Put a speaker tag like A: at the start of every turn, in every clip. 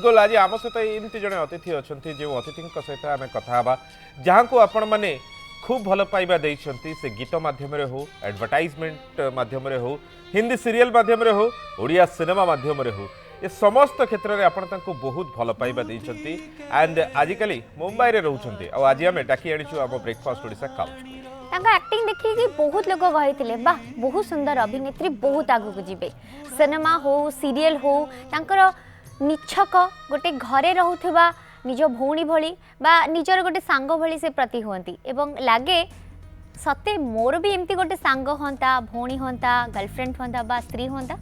A: बिल्कुल आज आम सहित एमती जड़े अतिथि अच्छा जो अतिथि सहित आम कथा जहाँ को आपण मैंने खूब भल पाइबा देइछंती से गीत माध्यम हो एडवर्टाइजमेंट माध्यम हो हिंदी सीरियल माध्यम हो ओडिया सिनेमा माध्यम हो ये समस्त क्षेत्र में आपण तांको बहुत भल पाइबा देइछंती एंड आजिकली मुंबई रे रहउछंती आ आज आम डाकी आनिछु आम ब्रेकफास्ट ओडिशा काउच
B: तांका एक्टिंग देखी कि बहुत लोग कहिथिले वाह बहुत सुंदर अभिनेत्री बहुत आगु को जिबे सिनेमा हो सीरियल हो तांकर निछक गोटे घरे रहउथबा निज भौणी भली बा निजर गोटे सांग भली से प्रति होती एवं लागे सते मोर भी एमती गोटे सांग होता भौणी होता गर्लफ्रेंड होता बा स्त्री होता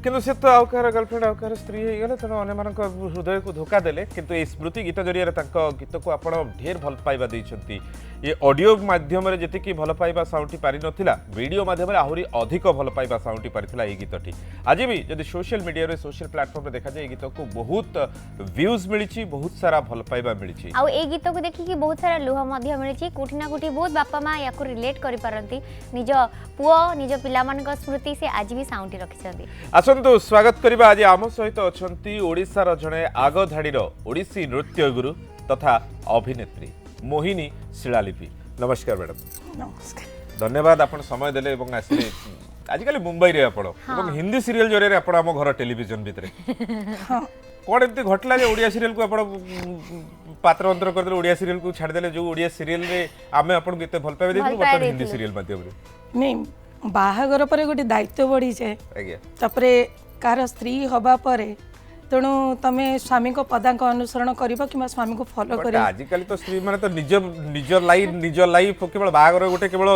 A: किंतु से तो आउकार गर्लफ्रेंड आउकार स्त्री हो गले तेणु अन्य मान हृदय को धोखा देले किंतु ये स्मृति गीत जरिए गीत को आप ढेर भल पाइबा देइछंती ये ऑडियो माध्यम जी भल पाइबा साउंटी पारि नथिला वीडियो माध्यम आहरी अधिक भल पाइबा साउंटी पारिथिला ये गीतटी आज भी जदि सोशल मीडिया रे सोशल प्लेटफॉर्म रे देखा जाए गीत को बहुत व्यूज मिली बहुत सारा भल पाइबा मिली
B: आ ए गीत को देखि कि बहुत सारा लुह मध्य मिली कोठी ना कोठी बहुत बापा माँ या रिलेट करि पारंती निज पुओ निज पिला मानक स्मृति से आज भी साउंटी रखिसंती
A: आसंतु स्वागत करिबा आज आम सहित अछंती ओडिसा जणे आग धाडीर ओडिसी नृत्य गुरु तथा अभिनेत्री मोहिनी शिलालिपि नमस्कार मैडम
C: नमस्कार
A: धन्यवाद आपण समय देले एवं आसिले आजिकल मुंबई रे आपण एवं हिंदी सीरियल जरिए आपण आम घर टेलीविजन भितरे कोन एमती घटला जे ओडिया सीरियल को आपण पात्र अंतर कर देले ओडिया सीरियल को छाड़ देले जो ओडिया सीरियल रे आमे आपण केते भल पावे देथु बत हिंदी सीरियल माध्यम रे
C: नहीं बाहागर पर गोटे दायित्व बढ़ी जाए
A: आज्ञा
C: तापरे कार स्त्री हवा परे तेणु तुम स्वामी को पदांक अनुसरण कर स्वामी को फॉलो कर
A: आजिकल तो स्त्री माने तो निज लाइफ केवल बाहागर गोटे केवल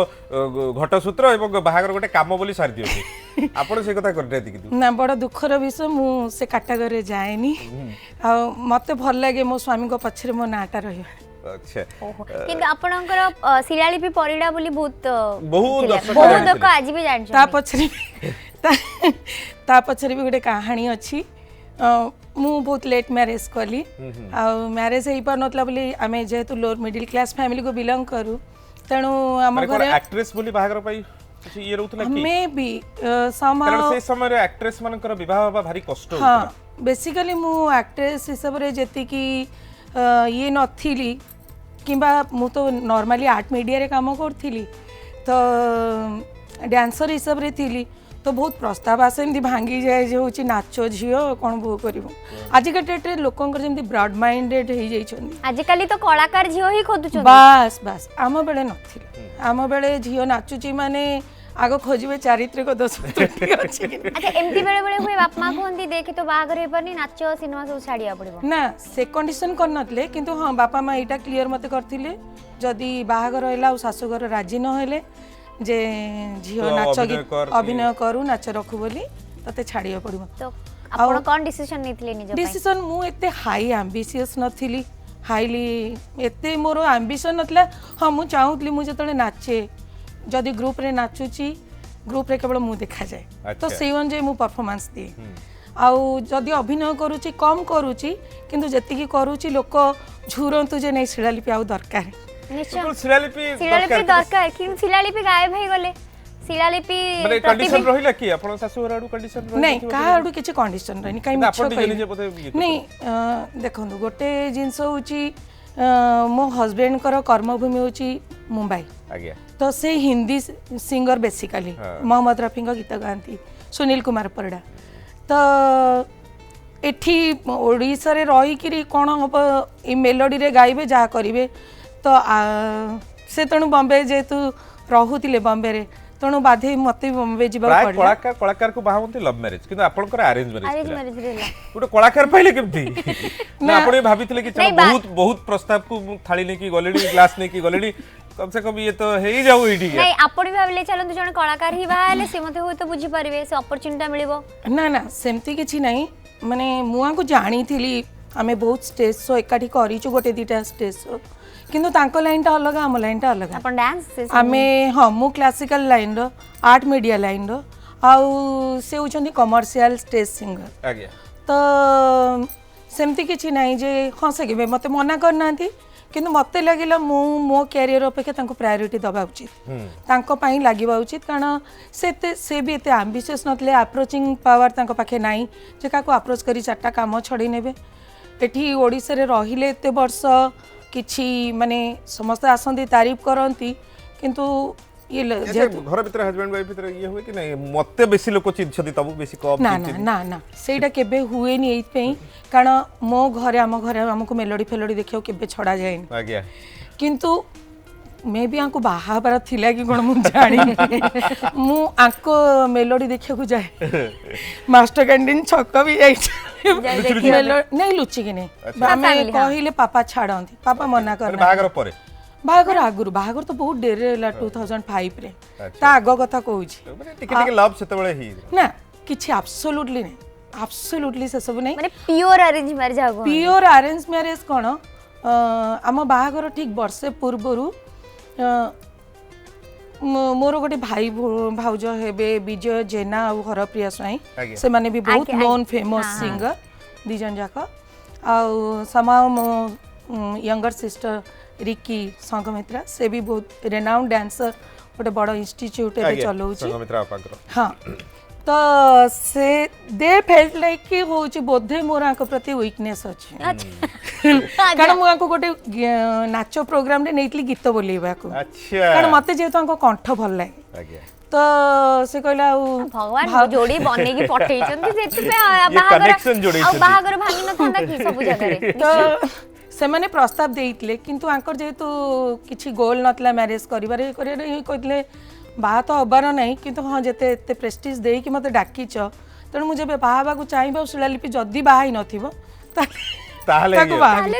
A: घटसूत्र एवं बाहागर गोटे काम बोली सारी दियो आपण से कथा कर
C: ना बड़ दुखर विषय मु से काटागोरी जाएनी आ मते भल लागे मो स्वामी को पछरे मो नाटा रही
A: अच्छा
B: किंतु आपनकर सीरियल भी परिडा बोली बहुत
A: बहुत
B: लोग आज भी जान
C: ता पछरे भी गोटे कहानी अछि मु बहुत लेट मैरिज कली आ मैरिज हो पार नतला बोली आमे जेहेतु लोअर मिडिल क्लास फैमिली को बिलोंग करू तेणु हम घरे
A: एक्ट्रेस बोली बाहागर पाई कुछ ये रहउतला कि
C: मे बी समाउ
A: से समय रे एक्ट्रेस मानकर विवाह होबा भारी कष्ट
C: हां बेसिकली मु एक्ट्रेस हिसाब रे जेति की ये नथिली किंबा मु तो नॉर्मली आर्ट मीडिया रे काम करथिली तो डांसर हिसाब रे थिली तो बहुत प्रस्ताव आसे भांगी जाए जो होची नाचो झियो कौन बो करिवो आज के डेट रे लोकंकर जेमती ब्रॉड माइंडेड हे जाइछोनी
B: आज काली तो कलाकार झियो ही खोदुछन
C: बस बस आम बेले नथिले आम बेले झियो नाचुची माने आगो खोजबे चारित्रिक दोष त्रुटि अछि
B: अच्छा एमती बेले बेले हुए बाप मां कोंदी देखि तो बाहागर हे परनी नाचो सिनेमा सब छाड़िया पड़िबो
C: ना से कंडीशन कर नतले किंतु हां बापा मां एटा क्लियर मते करथिले जदी बाहागर हैला और सासुगर राजी न हेले जे झियो नाच गीत अभिनय करू नाच रखू बोली तते छाड़िया पड़िबो
B: तो आपण कोन डिसीजन नेथिले निज
C: डिसीजन मु एते हाई एम्बिशियस नथिली हाईली एते मोर एम्बिशन नथला हां मु चाहूतली मु जतले नाचे जदि ग्रुप रे नाचुची ग्रुप रे केवल मु देखा जाए तो से जे मु परफॉर्मेंस दी आउ जदि अभिनय करूची कम करूची किंतु जति की करूची लोक झुरंतु जे नै शिलालिपि आउ दरकार
B: निश्चय
A: शिलालिपि
B: दरकार कि शिलालिपि गायब हे गले शिलालिपि
A: माने कंडीशन रहिला कि आपण सासु हराडू कंडीशन रहिला
C: नहीं काहाडू किछि कंडीशन रहनी काई मिछ
A: कहि
C: नहीं देखंदु गोटे जिंस होची मो हस्बैंड कर कर्मभूमि होची मुंबई
A: आज्ञा
C: तो से हिंदी सिंगर बेसिकली मोहम्मद रफी गीत गाती सुनील कुमार परिडा तो एठी ओडिसा रे रही कि कौन हम ये मेलोडी रे गाइबे जहाँ करेंगे तो से तेणु बॉम्बे जेहेतु रहूले बॉम्बे रे तेणु बाधे मत बॉम्बे जीवा
A: कलाकार को बाहर लव मैरिज किंतु आपनकर अरेंज मैरिज गोटे कलाकार पाइले केमती ना आपण भाबिथिले कि चलो बहुत बहुत प्रस्ताव को थाली ने की गलेडी ग्लास ने की गलेडी कम से कम ये तो हे ही जाऊ इडी
B: नहीं आपण भी भाबले चलंतु जण कलाकार ही बाहाले से मते होय तो बुझी परिबे से अपॉर्चुनिटी मिलिबो
C: ना ना सेमती किछि नहीं माने मुआ को जानी थिली आमे बहुत स्टेज शो एकाठी करिछु गोटे दीटा स्टेज शो किंतु तांको लाइन टा अलग हम लाइन टा अलग
B: अपन डांस
C: आमे हां मु क्लासिकल लाइन रो आर्ट मीडिया लाइन रो आउ से होचंदी कमर्शियल स्टेज सिंगर
A: आज्ञा
C: तो सेमती किछि नहीं जे हां से मते मना करनांती किंतु मते लागिला मो कैरियर अपेक्षा तांको प्रायोरिटी दबा उचित तांको पाई लागिबा उचित कारण से भी एते एम्बिशियस नतले अप्रोचिंग पावर तांको पाखे नाही जे काको अप्रोच करी चारटा काम छडी नेबे एठी ओडिसा रे रहिले एते वर्ष किछि माने समस्त आसंती तारीफ करंती किंतु ये जेहेतु
A: घर भीतर हस्बैंड वाइफ भीतर ये हुए कि नहीं मते बेसी लोक चिंछति तबु बेसी कम
C: ना ना ना ना सेटा केबे हुए नि एई पई कारण मो घरे हमको मेलोडी फेलोडी देखियो केबे छड़ा जाएनी
A: आज्ञा
C: किंतु मे भी आंको बाहाबार थिला कि कोन मु जानी मु आंको मेलोडी देखियो को जाए मास्टर कैंटीन छक भी जाई नहीं लुचि कि नहीं हमें कहिले पापा छाड़ंती पापा मना कर
A: बाहागर परे
C: बाहागर आगुरु बाहागर तो बहुत डेरे होला 2005 रे ता आगो कथा कहूची
A: माने टिके टिके लव सेते बेले ही
C: ना किछि एब्सोल्युटली नहीं एब्सोल्युटली से सब नहीं
B: माने प्योर अरेंज मैरिज आगो
C: प्योर अरेंज मैरिज कोन आम बाहागर ठीक वर्षे पूर्वरु मोर गोटे भाई भाउज हेबे विजय जेना और हरप्रिया स्वाई से माने भी बहुत नोन फेमस सिंगर दी जन जाक आउ समाओ मो यंगर सिस्टर रिकी संघमित्रा से भी बहुत रेनाउंड डांसर गोटे बड़ इंस्टीट्यूट एबे चलाउची
A: संघमित्रा अपाकर
C: हां तो से दे फेल्ट लाइक कि होची बोधे मोर आंक प्रति वीकनेस अछि कारण मु आंको गोटे नाच प्रोग्राम रे नेतली गीत बोलेबा को
A: अच्छा
C: कारण मते जेतो आंको कंठ भल लागे
A: आज्ञा
C: तो से कहला
B: भगवान जोड़ी बने की पठेई चंदी सेति पे
A: कनेक्शन जोड़ी
B: आ बाहागर भांगी न थांदा की सब जगह रे
C: तो से माने प्रस्ताव देइतले किंतु आंकर जेतो किछि गोल नतला मैरिज करिबारे करे कहतले बा तो हबार नहीं किंतु हाँ जिते एते प्रेस्टिज दे कि मते डाकिच तेणु मुझे बाहा को चाहिए शिलालिपि जदि बाहा नथिबो
A: ताले
B: ताले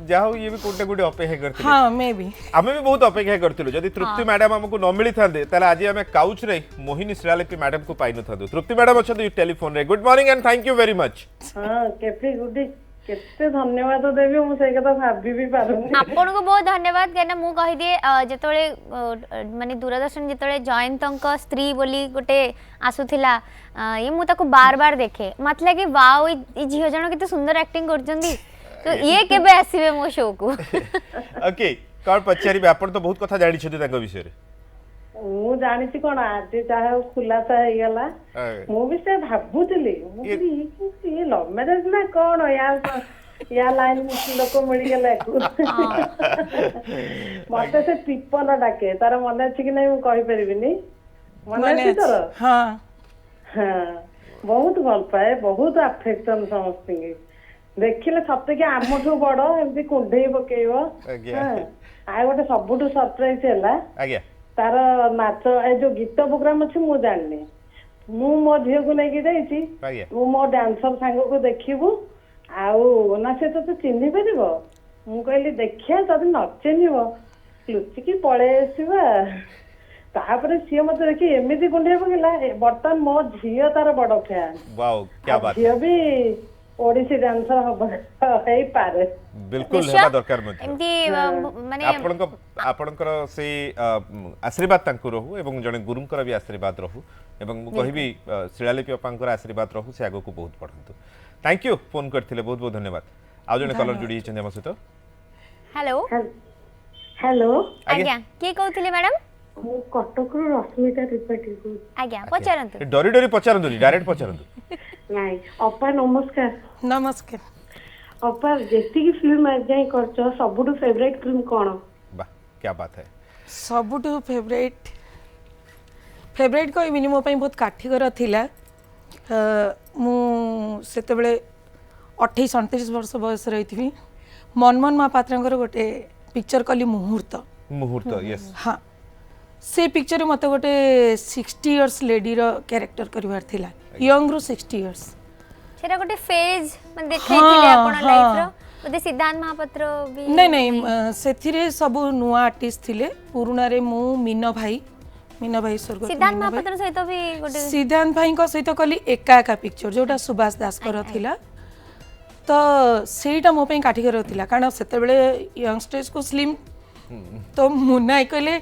A: जाओ ये भी कोटे कोटे अपेक्षा करथिले
C: हां मे भी
A: आमे भी बहुत अपेक्षा करथिलु जदि तृप्ति मैडम हमको न मिली थांदे ताले आज हमें काउच रे मोहिनी शिलालिपि मैडम को पाइ न थांदो तृप्ति मैडम अछन टेलीफोन रे good morning and thank you very much
D: हां केपी गुडी केते धन्यवाद देबी मु सेई कथा भाबी भी पारुनी
B: आपन को बहुत धन्यवाद केना मु कहि दिए जेतोळे माने दूरदर्शन जेतोळे जयंतंक स्त्री बोली गोटे आसुथिला ये मु ताको बार बार देखे मतलब कि वाओ ई झियो जण केते सुंदर एक्टिंग करजंदी तो ये केबे आसीबे मो शो को
A: ओके कोन पचारी आपन तो बहुत कथा जानि छथि ताको विषय रे
D: मु जानिछि कोन आज चाहे खुलासा हे गला मु भी से भाबुतली मु ये लव मैरिज ना कोन या लाइन लोक मिल गेले मते से टिप्पण डाके तार मन अछि कि नै मु कहि परिबिनी मन अछि तोर
C: हां
D: हां बहुत भल पाए बहुत अफेक्शन समझती देखिले सत्य कि आमठू बड़ एमती कुंडई पकेइबो आ गोटे सबुठू सरप्राइज हैला
A: आज्ञा
D: तार नाच ए जो गीत प्रोग्राम अछि मु जाननी मु मो झियो को लेके जाईची मु मो डांसर सांग को देखिबू आउ ना से तो चिन्हि परिबो मु कहली देखिया तद न चिन्हिबो लुचि की पळे आसीबा तापर सिए मते देखि एमिति गुंडे पकेला बर्तन मो झियो तार बड़ फैन
A: वाओ क्या बात
D: झियो भी ओडिसी डांसर हबा हेई पारे
A: बिल्कुल हेबा दरकार मते
B: एमती माने
A: आपनकर से आशीर्वाद तांको रहू एवं जने गुरुंकर भी आशीर्वाद रहू एवं मु कहिबी शिलालिपि अपांकर आशीर्वाद रहू से आगो को बहुत पढंतु थैंक यू फोन करथिले बहुत बहुत धन्यवाद आ जने कलर जुडी छन हम सहित
B: हेलो
D: हेलो
B: आज्ञा के कहउथिले मैडम
D: मु कटक रो रश्मिता त्रिपाठी को
B: आज्ञा पचारंतु
A: डरी डरी पचारंतु डायरेक्ट पचारंतु
D: नहीं अपा नमस्कार
C: नमस्कार
D: अपा जेती की फिल्म आज जाई करछो सबुटू फेवरेट फिल्म कोन
A: वाह क्या बात है
C: सबुटू फेवरेट कोई मिनी मो पई बहुत काठीकर थिला मु सेते बेले 28 29 वर्ष बयस रहिथि मनमोहन महापात्रंकर गोटे पिक्चर कली मुहूर्त यस हां से पिक्चर मते गोटे 60 इयर्स लेडी रो कैरेक्टर करबार थिला यंग रो 60 इयर्स
B: सेरा गोटे फेज मन देखैथिले आपण लाइफ रो ओदे सिद्धांत महापात्र भी
C: नहीं सेथिरे सब नुआ आर्टिस्ट थिले पुरुना रे मु मीना भाई स्वर्ग
B: सिद्धांत महापात्र सहित भी गोटे
C: सिद्धांत भाई को सहित कली एका एका पिक्चर जोटा सुभाष दास कर थिला तो सेटा मो पई काठीकर थिला कारण सेते बेले यंगस्टर्स को स्लिम तो मुना कहले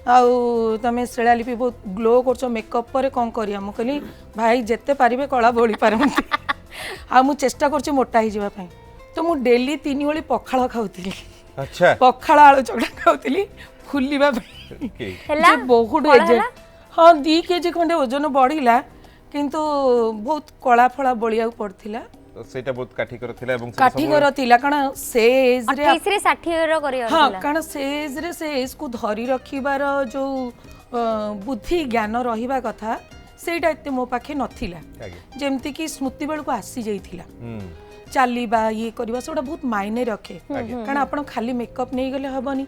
C: आउ तमे शिलालिपि बहुत ग्लो करछो मेकअप पर कोन करिया मु कहली भाई जेते पारिबे कला बोली पारंती आ मु चेष्टा करछि मोटा ही जीवा पई तो मु डेली 3 ओली पखाळ खाउतिली
A: अच्छा
C: पखाळ आळू चोडा खाउतिली फुल्लीबा पई
B: हला
C: बहुत एजे हां 2 केजी खंडे वजन बढ़िला किंतु बहुत कला फळा बळिया पड़थिला
A: ସେଇଟା ବହୁତ କାଠିକର ଥିଲା ଏବଂ ସେଇଟା
C: କାଠିକର ଥିଲା କାରଣ ସେ ଏଜ୍ ରେ
B: 28 ରେ 60 ର କରିବାର
C: ହଁ
B: ଥିଲା।
C: କାରଣ ସେ ଏଜ୍ ରେ ସେ ଏଜ୍ କୁ ଧରି ରଖିବାର ଯୋଉ ବୁଦ୍ଧି ଜ୍ଞାନ ରହିବା କଥା ସେଇଟା ଏତେ ମୋ ପାଖେ ନଥିଲା।
A: ଆଜ୍ଞା।
C: ଯେମିତି କି ସ୍ମୃତି ବେଳକୁ ଆସି ଯାଇଥିଲା
A: ହୁଁ
C: ଚାଲିବା ଇଏ କରିବା ସେଗୁଡ଼ା ବହୁତ ମାଇନେ ରଖେ କାରଣ ଆପଣ ଖାଲି ମେକଅପ୍ ନେଇଗଲେ ହବନି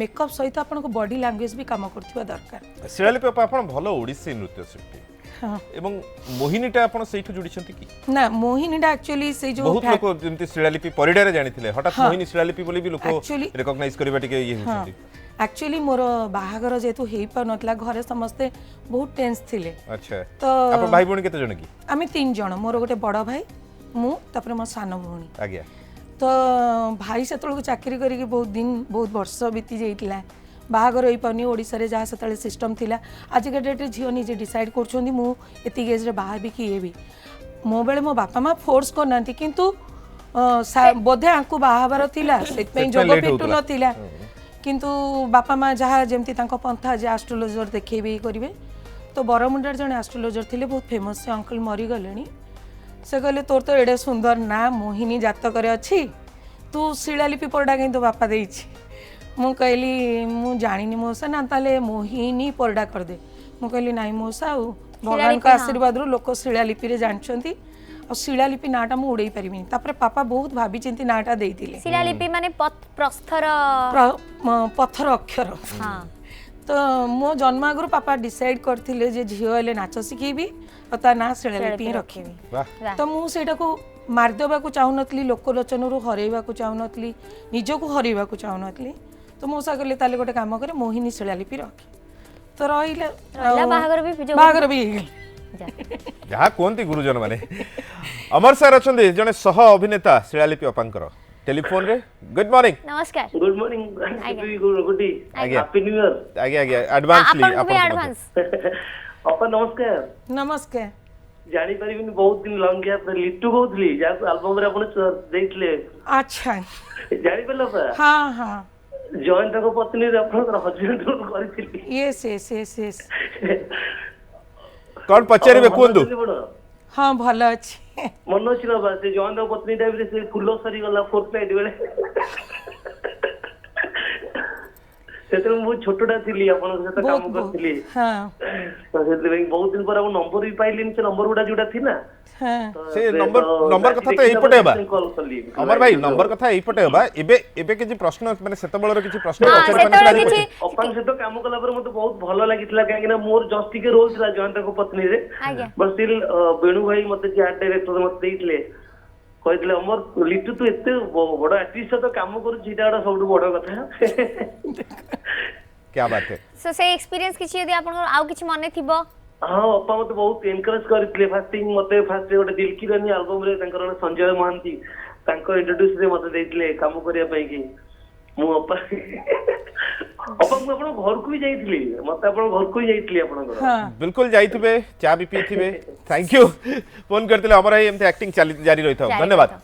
C: ମେକଅପ୍ ସହିତ ଆପଣଙ୍କ ବଡି ଲାଙ୍ଗୁଏଜ ବି କାମ କରୁଥିବା ଦରକାର।
A: ଶିଳାଲିପି ଅପା ଆପଣ ଭଲ ଓଡ଼ିଶୀ ନୃତ୍ୟଶିଳ୍ପୀ
C: ହଁ
A: ଏବଂ ମୋହିନୀଟା ଆପଣ ସେଇଠୁ ଯୋଡ଼ିଛନ୍ତି କି?
C: ନା ମୋହିନୀଟା ଆକ୍ଚୁଆଲି ସେ ଯୋଉ
A: ବହୁତ ଲୋକ ଯେମିତି ଶିଳାଲିପି ପରିଡ଼ାରେ ଜାଣିଥିଲେ ହଠାତ୍ ମୋହିନୀ ଶିଳାଲିପି ବୋଲି ବି ଲୋକ
C: Actually-
A: ରେକଗ୍ନାଇଜ କରିବା ଟିକେ ଇଏ ହେଉଛନ୍ତି।
C: ଆକ୍ଚୁଆଲି ମୋର ବାହାଘର ଯେହେତୁ ହେଇପାରୁନଥିଲା ଘରେ ସମସ୍ତେ ବହୁତ ଟେନ୍ସ ଥିଲେ
A: ଆଚ୍ଛା
C: ତ
A: ଆପଣ ଭାଇ ଭଉଣୀ କେତେ ଜଣ କି?
C: ଆମେ 3 ଜଣ ମୋର ଗୋଟେ ବଡ଼ ଭାଇ ମୁଁ ତାପରେ ମୋ ସାନ ଭଉଣୀ
A: ଆଜ୍ଞା
C: ତ ଭାଇ ସେତେବେଳକୁ ଚାକିରି କରିକି ବହୁତ ବର୍ଷ ବିତି ଯାଇଥିଲା ବାହାଘର ହେଇପାରୁନି ଓଡ଼ିଶାରେ ଯାହା ସେତେବେଳେ ସିଷ୍ଟମ୍ ଥିଲା ଆଜିକା ଡେଟ୍ରେ ଝିଅ ନିଜେ ଡିସାଇଡ୍ କରୁଛନ୍ତି ମୁଁ ଏତିକି ଏଜ୍ରେ ବାହା ହେବି କି ଇଏ ବି ମୋ ବେଳେ ମୋ ବାପା ମା ଫୋର୍ସ କରୁନାହାନ୍ତି କିନ୍ତୁ ବୋଧେ ଆଙ୍କୁ ବାହା ହେବାର ଥିଲା ସେଥିପାଇଁ ଯୋଗ
A: late
C: ଫିଟୁ
A: ହଉଥିଲା।
C: ନଥିଲା କିନ୍ତୁ ବାପା ମା ଯାହା ଯେମିତି ତାଙ୍କ ପନ୍ଥା ଯେ ଆଷ୍ଟ୍ରୋଲୋଜର ଦେଖେଇବେ କରିବେ ତ ବରମୁଣ୍ଡାରେ ଜଣେ ଆଷ୍ଟ୍ରୋଲୋଜର ଥିଲେ ବହୁତ ଫେମସ୍ ସେ ଅଙ୍କଲ୍ ମରିଗଲେଣି ସେ କହିଲେ ତୋର ତ ଏଡ଼େ ସୁନ୍ଦର ନା ମୋହିନୀ ଜାତକରେ ଅଛି ତୁ ଶିଳାଲିପି ପରଡ଼ା କାହିଁ ତୋ ବାପା ଦେଇଛି ମୁଁ କହିଲି ମୁଁ ଜାଣିନି ମଉସା ନା ତାହେଲେ ମୋହିନୀ ପରଡ଼ା କରିଦେ ମୁଁ କହିଲି ନାଇଁ ମଉସା ଆଉ ଭଗବାନଙ୍କ ଆଶୀର୍ବାଦରୁ ଲୋକ ଶିଳାଲିପିରେ ଜାଣିଛନ୍ତି ଆଉ ଶିଳାଲିପି ନାଁଟା ମୁଁ ଉଡ଼େଇ ପାରିବିନି ତାପରେ ପାପା ବହୁତ ଭାବିଚିନ୍ତି ନାଁଟା ଦେଇଥିଲେ
B: ଶିଳାଲିପି ମାନେ ପ୍ରସ୍ତର
C: ପଥର ଅକ୍ଷର
B: ହଁ
C: ତ ମୋ ଜନ୍ମ ଆଗରୁ ପାପା ଡିସାଇଡ୍ କରିଥିଲେ ଯେ ଝିଅ ହେଲେ ନାଚ ଶିଖେଇବି ଆଉ ତା ନାଁ ଶିଳାଲିପି ହିଁ ରଖିବି
A: ବାଃ
C: ତ ମୁଁ ସେଇଟାକୁ ମାରିଦେବାକୁ ଚାହୁଁନଥିଲି ଲୋକଲୋଚନରୁ ହରେଇବାକୁ ଚାହୁଁନଥିଲି ନିଜକୁ ହରେଇବାକୁ ଚାହୁଁନଥିଲି ତ ମୋ ସା କହିଲେ ତାହେଲେ ଗୋଟେ କାମ କରେ ମୋହିନୀ ଶିଳାଲିପି ରଖେ ତ ରହିଲା
B: ବାହାଘର ବି
C: ବାହାଘର ବି ହେଇଗଲା
A: ଯାହା କୁହନ୍ତି ଗୁରୁଜନ ମାନେ ଅମର ସାର୍ ଅଛନ୍ତି ଜଣେ ସହ ଅଭିନେତା ଶିଳାଲିପି ଅପାଙ୍କର ଟେଲିଫୋନ ରେ ଗୁଡ୍ ମର୍ଣ୍ଣିଂ
B: ନମସ୍କାର
E: गुड मॉर्निंग गुड
A: आज्ञा।
E: हैप्पी न्यू ईयर
A: ଆଜ୍ଞା ଆଜ୍ଞା ଆଡଭାନ୍ସଲି
B: ଆପଣଙ୍କୁ ବି ଆଡଭାନ୍ସ
E: अपा नमस्कार
C: ନମସ୍କାର
E: जानी परिबिनी बहुत दिन लॉन्ग गैप लिट्टू कहउथली जाको एल्बम रे आपण देइतले
C: ଆଚ୍ଛା
E: जानी परला पा
C: ହଁ ହଁ
E: जॉइन तको पत्नी रे आपण हस्बैंड को କରିଥିଲି
C: ୟେସ୍ ୟେସ୍ ୟେସ୍ ୟେସ୍
A: କଣ ପଚାରିବେ କୁହନ୍ତୁ
C: ହଁ ଭଲ ଅଛି
E: मन अछि ना बा से जॉइन तको पत्नी टाइप रे से फुल्लो सरी गला फोर्थ नाइट बेले सेते मु छोटोटा थिली आपण सहित काम करथिली
C: ହଁ
E: तो सेते बहुत दिन पर आपण नंबर भी पाइलिन से नंबर गुडा जोटा थी ना
C: ହଁ
A: ସେ ନମ୍ବର କଥା ତ ଏଇପଟେ ହେବା ଅମର ଭାଇ ନମ୍ବର କଥା ଏଇପଟେ ହେବା ଏବେ କିଛି ପ୍ରଶ୍ନ ମାନେ ସେତେବେଳର କିଛି ପ୍ରଶ୍ନ ପଚାରି
B: ସେତେବେଳେ
A: ପାରିବେ
B: କିଛି
E: ଅପାଙ୍କ ସହିତ କାମ କଲା ପରେ ମତେ ବହୁତ ଭଲ ଲାଗିଥିଲା କାହିଁକି ନା ମୋର ଜଷ୍ଟ ଟିକେ ରୋଲ ଥିଲା ଜୟନ୍ତଙ୍କ ପତ୍ନୀରେ
B: ଆଜ୍ଞା
E: ବଟ୍ ଷ୍ଟିଲ୍ ବେଣୁ ଭାଇ ମତେ ଯେ ଆର୍ଟ ଡାଇରେକ୍ଟର ମତେ ଦେଇଥିଲେ କହିଥିଲେ ଅମର ଲିଟୁ ତୁ ଏତେ ବଡ ଆର୍ଟିଷ୍ଟ ସହିତ କାମ କରୁଛୁ ଏଇଟା ଗୋଟେ ସବୁଠୁ ବଡ କଥା
A: क्या बात है
B: ସୋ ସେ ଏକ୍ସପିରିଏନ୍ସ କିଛି ଯଦି ଆପଣଙ୍କର ଆଉ କିଛି ମନେ ଥିବ
E: ହଁ ଅପା ମତେ ବହୁତ ଏନକରେଜ କରିଥିଲେ ଫାର୍ଷ୍ଟ ମତେ ଫାର୍ଷ୍ଟ ଗୋଟେ ଦିଲକି ରାନୀ ଆଲବମ ରେ ତାଙ୍କର ଗୋଟେ ସଞ୍ଜୟ ମହାନ୍ତି ତାଙ୍କ ଇଣ୍ଟ୍ରୋଡ୍ୟୁସ ରେ ମତେ ଦେଇଥିଲେ କାମ କରିବା ପାଇଁ କି ମୁଁ ଅପା ଅପା ମୁଁ ଆପଣଙ୍କ ଘରକୁ ବି ଯାଇଥିଲି ମତେ ଆପଣଙ୍କ ଘରକୁ ବି ଯାଇଥିଲି ଆପଣଙ୍କର
A: बिल्कुल जाइथिबे चा भी पीथिबे थैंक यू फोन करथिले अमर भाई एमते एक्टिंग जारी रहिथाउ धन्यवाद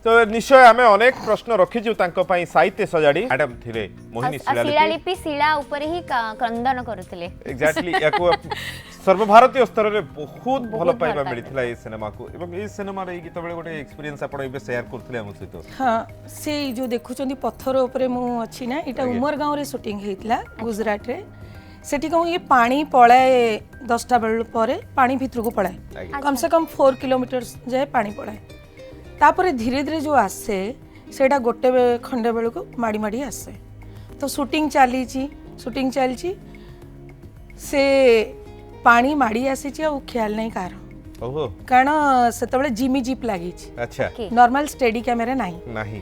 A: तो निश्चय आमे अनेक प्रश्न रखिजु तांको पई साहित्य सजाडी मैडम थिले मोहिनी शिलालिपि
B: शिलालिपि शिला ऊपर ही क्रंदन करुथिले
A: एक्जेक्टली याको सर्वभारतीय स्तर रे बहुत भलो पाइबा मिलिथिला ए सिनेमा को एवं ए सिनेमा रे गीत बेले गोटे एक्सपीरियंस आपण एबे शेयर करथिले हम सहित
C: हाँ से जो देखुचंदी पत्थर ऊपर मु अछि ना एटा उमर गांव रे शूटिंग हेतला गुजरात रे सेठी कहूँ ये पानी पड़ाए 10टा बेल पर पानी भितर को पड़ाए कम से कम 4 किलोमीटर जाए पानी पड़ाए तापरे धीरे धीरे जो आसे सेटा गोटे खंडे बेल को माड़ी माड़ी आसे तो शूटिंग चली से पानी माड़ी आसी ख्याल नहीं कार
A: ओहो
C: कारण से जिमी जीप लगी
A: अच्छा
C: नॉर्मल स्टेडी कैमेरा नहीं
A: नहीं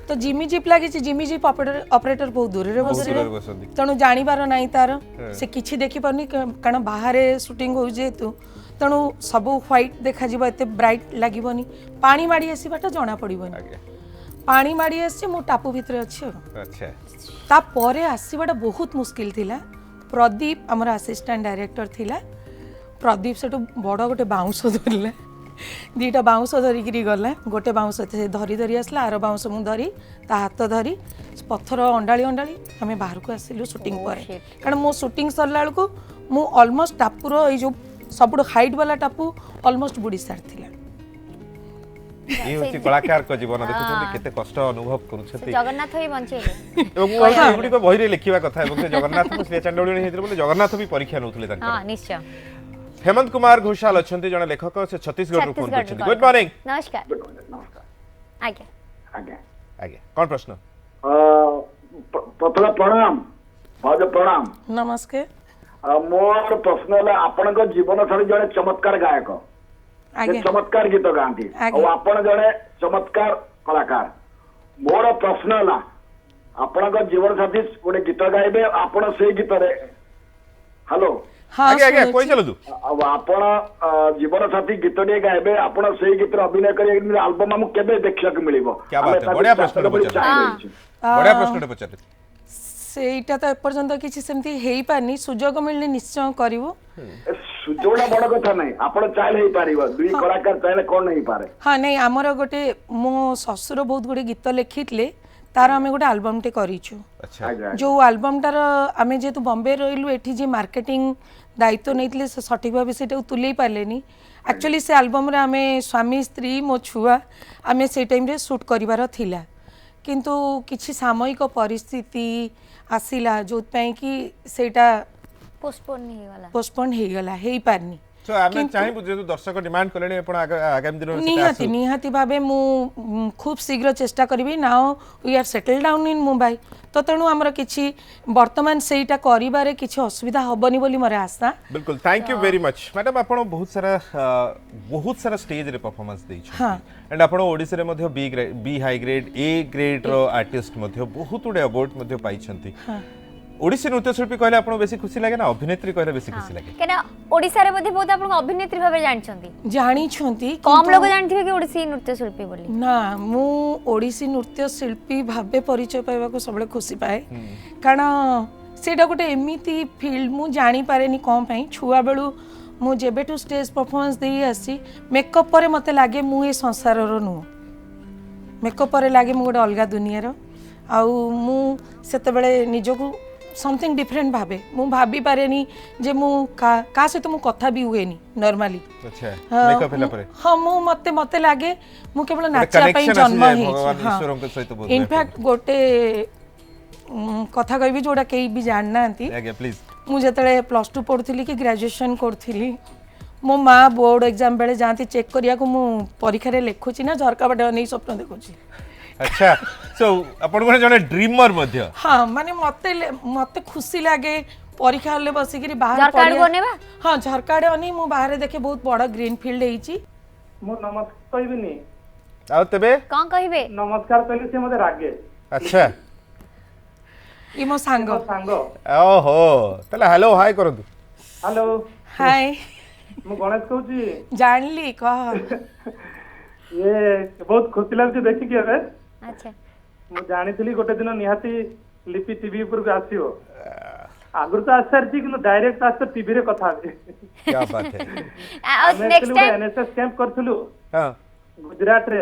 C: तो जिमी जीप लगी जिमी जीप ऑपरेटर बहुत दूर रे
A: बसंदी
C: तेणु जानिबार नहीं तार से किछि देखि परनी कारण बाहर शूटिंग हो जेतु तेणु सब व्हाइट देखा जीव एते ब्राइट लागिबनी पानी माड़ी आसीबाटा जना पड़िबनी पानी माड़ी आसी मो टापू भितर अछि
A: अच्छा
C: ता परे आसीबाटा बहुत मुश्किल थिला प्रदीप हमर असिस्टेंट डायरेक्टर थिला प्रदीप सेटु बड़ गोटे बाउंस धरला दीटा बाउंस धरिकी गला गोटे बाउंस धरी धरी आसला आर बाउंस मु धरी ता हाथ धरी पत्थर अंडाली अंडाली आम बाहर को आसिलु शूटिंग पर कारण मो शूटिंग सरला बेलू मु ऑलमोस्ट टापुर ये जो सब हाइट वाला टापू ऑलमोस्ट बुड़ी सारी
A: ये होची कलाकार को जीवन देखुछन्ती केते कष्ट अनुभव करूछन्ती
B: जगन्नाथ ही बंचेले
A: एवं एगुडी को बहिरे लिखिबा कथा एवं से जगन्नाथ को श्री चांडोळी हेतिर बोले जगन्नाथ भी परीक्षा नउथले तांकर
B: हां निश्चय
A: हेमंत कुमार घोषाल अछन्ती जने लेखक से छत्तीसगढ़ रो फोन करछन्ती गुड मॉर्निंग
B: नमस्कार
F: नमस्कार
B: आज्ञा
F: आज्ञा
A: आगे कौन प्रश्न
F: प्रथम प्रणाम भाज प्रणाम
C: नमस्कार
F: मोर प्रश्न है आपण जीवन शैली जड़े चमत्कार गायक
C: आगे
F: चमत्कार गीत गाँती
C: आगे।
F: और आपण जड़े चमत्कार कलाकार मोर प्रश्न है आपण जीवन साथी गोटे गीत गाइबे आपण से गीत हेलो
C: हाँ
A: आगे आगे कोई चलो तू
F: आपण जीवन साथी गीत टे गाइबे आपण से गीत अभिनय कर एल्बम हमको केबे देखिया मिलिबो
A: क्या बात है, बढ़िया प्रश्न पचार। बड़ा प्रश्न पचारे
C: ସେଇଟା ତ ଏପର୍ଯ୍ୟନ୍ତ କିଛି ସେମିତି ହେଇପାରିନି ସୁଯୋଗ ମିଳିଲେ ନିଶ୍ଚୟ କରିବୁ
F: ସୁଯୋଗଟା ବଡ କଥା ନାହିଁ ଆପଣ ଚାହିଁଲେ ହେଇପାରିବ ଦୁଇ କଳାକାର ଚାହିଁଲେ କଣ ହେଇପାରେ
C: ହଁ ନାଇଁ ଆମର ଗୋଟେ ମୋ ଶ୍ୱଶୁର ବହୁତ ଗୁଡେ ଗୀତ ଲେଖିଥିଲେ ତାର ଆମେ ଗୋଟେ ଆଲବମଟେ କରିଛୁ
A: अच्छा
C: ଯୋଉ ଆଲବମଟାର ଆମେ ଯେହେତୁ ବମ୍ବେ ରହିଲୁ ଏଠି ଯେ ମାର୍କେଟିଂ ଦାୟିତ୍ୱ ନେଇଥିଲେ ସେ ସଠିକ ଭାବେ ସେଇଟାକୁ ତୁଲେଇ ପାରିଲେନି ଆକ୍ଚୁଆଲି ସେ ଆଲବମରେ ଆମେ ସ୍ୱାମୀ ସ୍ତ୍ରୀ ମୋ ଛୁଆ ଆମେ ସେଇ ଟାଇମରେ ସୁଟ୍ କରିବାର ଥିଲା କିନ୍ତୁ କିଛି ସାମୟିକ ପରିସ୍ଥିତି ଆସିଲା ଯୋଉଥିପାଇଁ କି ସେଇଟା
B: पोस्टपोन ହେଇଗଲା
C: पोस्टपोन ହେଇଗଲା ହେଇପାରିନି
A: सो आमे चाहेबु जे दर्शक डिमांड कलेनी आपण आगामी दिन
C: निहाती निहाती भावे मु खूब शीघ्र चेष्टा करिबी now we are settle down in Mumbai तो तेणु आमर किछि वर्तमान सेटा करिबारे किछि असुविधा हबनी बोली मोर आशा
A: बिल्कुल thank you very much madam आपण बहुत सारा स्टेज रे परफॉर्मेंस देइ
C: हाँ।
A: एंड आपण ओडिसा रे मध्ये B high grade A grade रो आर्टिस्ट मध्ये बहुत उडे अवार्ड मध्ये पाई छंती ओडिसी नृत्यशिल्पी कहले आपण बेसी खुशी लागे ना अभिनेत्री कहले बेसी खुशी लागे
B: केना ओडिसा रे मध्ये बहुत आपण अभिनेत्री भाबे जानछंती
C: जानी छंती
B: कम लोग जानथिबे कि ओडिसी नृत्य शिल्पी बोली
C: ना मु ओडिसी नृत्य शिल्पी भाबे परिचय पाइबा को सबले खुशी पाए कारण सेटा गोटे एमिति फील्ड मु जानी पारेनी कम पई छुआ बेलू मु जेबेटू स्टेज परफॉर्मेंस देई आसी मेकअप परे मते लागे मु ए संसार रो नु मेकअप परे लागे मु गोटे अलगा दुनिया रो आउ मु सेते बेले निजको समथिंग डिफरेंट भाबे मु भाबी पारेनी जे मु का से तो मु कथा भी हुएनी नॉर्मली
A: अच्छा मेकअप हेला परे
C: हां मु मते लागे मु केवल नाचा पई जन्म हे
A: भगवान ईश्वरन के सहित बोल
C: इनफैक्ट गोटे कथा कहबी जोडा केई भी जान नांती
A: आगे प्लीज
C: मु जतले +2 पढुथिली कि ग्रेजुएशन करथिली मो माँ बोर्ड एग्जाम बेले जाती चेक करिया को मु परीक्षा रे लेखुची ना झरका बाटे नहीं स्वप्न देखुची
A: अच्छा सो आपण कोन जने ड्रीमर मध्ये
C: हाँ माने मते खुशी लागे परीक्षा हल्ले बसी कि बाहर
B: झरकाड़ बनेबा
C: हाँ झरकाड़े अनी मु बाहर देखे बहुत बड़ा ग्रीन फील्ड हेची
G: मो नमस्कार कहबिनी
A: आ तबे
B: कोन कहिबे
G: नमस्कार कहले से मते रागे
A: अच्छा
C: ई मो सांग
G: सांग
A: ओहो तले हेलो हाय करंतु
G: हेलो
C: हाय
G: मु गणेश कहूची
C: जानली कह
G: ये बहुत खुशी लागछ देखि के रे
B: अच्छा
G: मु जानिथिली गोटे दिन निहाती लिपि टीवी ऊपर के आसीओ आगुर तो आसार जी कि डायरेक्ट आस टीवी रे कथा
A: क्या बात है
B: नेक्स्ट टाइम
G: एनएसएस कैंप करथलु
A: हां
G: गुजरात रे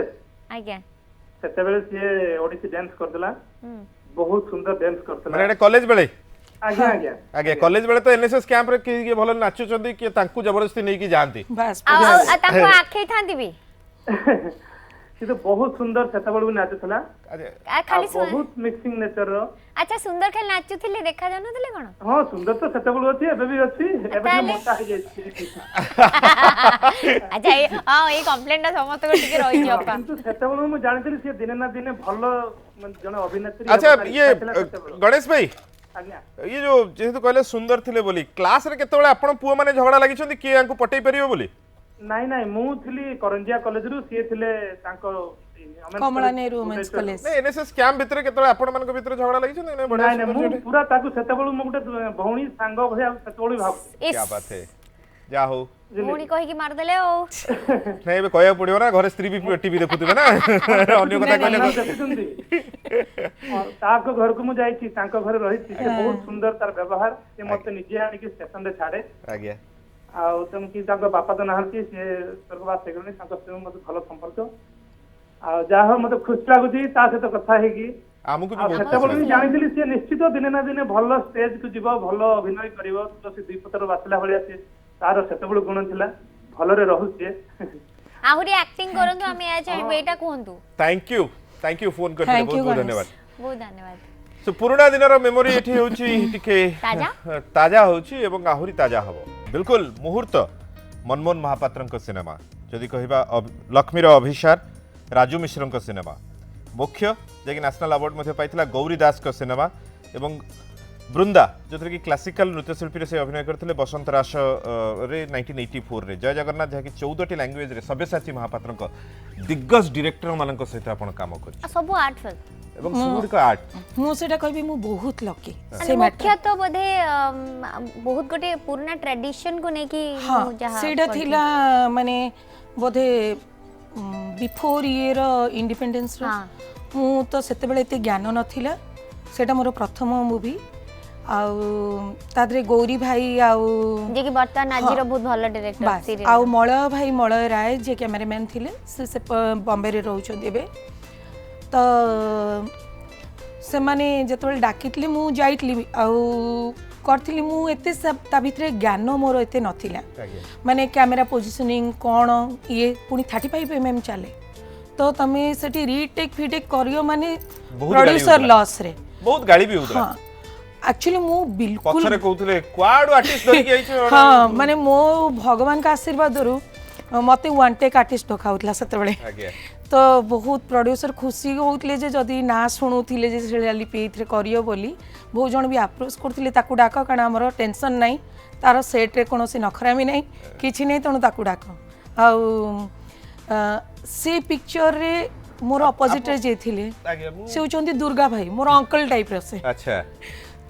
B: आज्ञा
G: सेते बेले से ओडिसी डांस करदला बहुत सुंदर डांस करतला
A: माने कॉलेज बेले
G: आज्ञा आज्ञा
A: आगे कॉलेज बेले तो एनएसएस कैंप रे के भलो नाचु चंदी कि तांकू जबरदस्ती नै की जानती
C: बस
B: आ ताको आखे थांती भी
G: ये तो बहुत सुंदर सेते बेले नाचुथला
A: अच्छा
B: खाली
G: बहुत मिक्सिंग नेचर रो
B: अच्छा सुंदर खेल नाचुथिले देखा जानो थिले कोन
G: हाँ सुंदर तो सेते बेले अछि एबे भी अछि एबे भी मोटा हो जाय
B: अच्छा हां ये कंप्लेंट समस्त को टिके रहि जपा
G: किंतु सेते बेले मु जानिथिली से दिने ना दिने भलो जने अभिनेत्री
A: अच्छा ये गणेश भाई
G: आज्ञा
A: ये जो जेहेतु कहले सुंदर थिले बोली क्लास रे केतोळे आपण पुओ माने झगड़ा लागि छंदी के यांको पटै परियो बोली
G: नहीं नहीं मु थिली करंजिया कॉलेज रु सी थिले तांको
C: कमला नेहरू वुमेन्स कॉलेज
A: नै एनएसएस कैंप भितरे केतोळे आपण मान को भितरे झगड़ा लागि छंदी नै बढ़िया
G: नहीं नहीं मु पूरा ताकू सेते बेले मु गुटे भौणी सांग भया सेते बेले भाव
A: क्या बात है जा हो
B: मोणी कहि कि मार देले ओ
A: नै बे कहया पड़ियो ना घर स्त्री भी टीवी देखुतबे ना अन्य कथा कहले
G: देखुछंदी और ताको घर को मु जाई छी तांको घर रही छी बहुत सुंदर तार व्यवहार से मते निजे आनी कि स्टेशन रे छाड़े
A: आज्ञा
G: आ तुम कि ताको बापा तो नहांती से स्वर्गवास हेगलनी ताको से मते भलो संपर्क आ जा हो मते खुश लागुची ता से तो कथा हेगी
A: आमुको भी
G: आ
A: बहुत
G: सेते बेले भी जानिथिली से निश्चित दिने ना दिने भलो स्टेज को जीवो भलो अभिनय करिवो तो से दुई पत्र बासला भलिया से तार सेते बेले गुण थिला भलो रे रहु से
B: आहुरी एक्टिंग करंतु हमें या चाहिए एटा कहंतु
A: थैंक यू फोन करते
C: Thank
A: बहुत
C: you,
A: बहुत
C: गणेश।
A: धन्यवाद
B: बहुत धन्यवाद
A: सो पुराना दिनर मेमोरी एठी होची टिके
B: ताजा?
A: ताजा होची एवं आहुरी ताजा हबो बिल्कुल मुहूर्त मनमोहन महापात्रଙ୍କ सिनेमा जदि कहबा लक्ष्मीर अभिसार राजू मिश्रଙ୍କ सिनेमा मुख्य जे नेशनल अवार्ड मध्ये पाइथिला गौरी दास को सिनेमा एवं बृंदा जो कि क्लासिकल नृत्यशिल्पी से अभिनय करते बसंत रास रे 1984 रे जय जगन्नाथ जहाँकि 14टी लैंग्वेज रे सब्यसाची महापात्र दिग्गज डायरेक्टर मानक सहित आपण काम कर
B: सब आर्ट फिल्म
A: एवं सुगुड़िक आर्ट
C: मु सेटा कहबी मु बहुत लकी
B: से मुख्य तो बोधे बहुत गोटे पुराना ट्रेडिशन को नेकी
C: हाँ सेटा थिला माने बोधे बिफोर ईयर इंडिपेंडेंस रो मु तो सेते बेले एते ज्ञान नथिला सेटा मोर प्रथम मूवी आउ तादरे गौरी भाई आउ
B: जे कि वर्तमान आजी रो बहुत भलो डायरेक्टर सीरियल
C: आउ मलय भाई मलय राय जे कैमरामैन थिले से बॉम्बे रे रहउछन एबे तो से माने जतबेल डाकितली मु जाइतली आउ करथिली मु एते ता भितरे ज्ञान मोर एते नथिला माने कैमरा पोजिशनिंग कोन ये पुनी 35 mm चले तो तमे सेठी रीटेक फीटेक करियो माने प्रोड्यूसर लॉस रे
A: बहुत गाड़ी भी उतरा
C: हां एक्चुअली मु बिल्कुल
A: पछरे कहउतले क्वाड आर्टिस्ट धरि के आइछ
C: हां माने मो भगवान का आशीर्वाद रु मते वन टेक आर्टिस्ट डकाउतला सेते बेले
A: आगे
C: तो बहुत प्रोड्यूसर खुशी होउतले जे जदी ना सुनुथिले जे शिलाली पेथरे करियो बोली बहुत जण भी अप्रोच करथिले ताकू डाक कारण हमर टेंशन नाही तार सेट रे कोनोसी नखरामी नाही किछि नाही तणु ताकू डाक आ से पिक्चर रे मोर अपोजिट रे जे थिले से होचंती दुर्गा भाई मोर अंकल टाइप रे से
A: अच्छा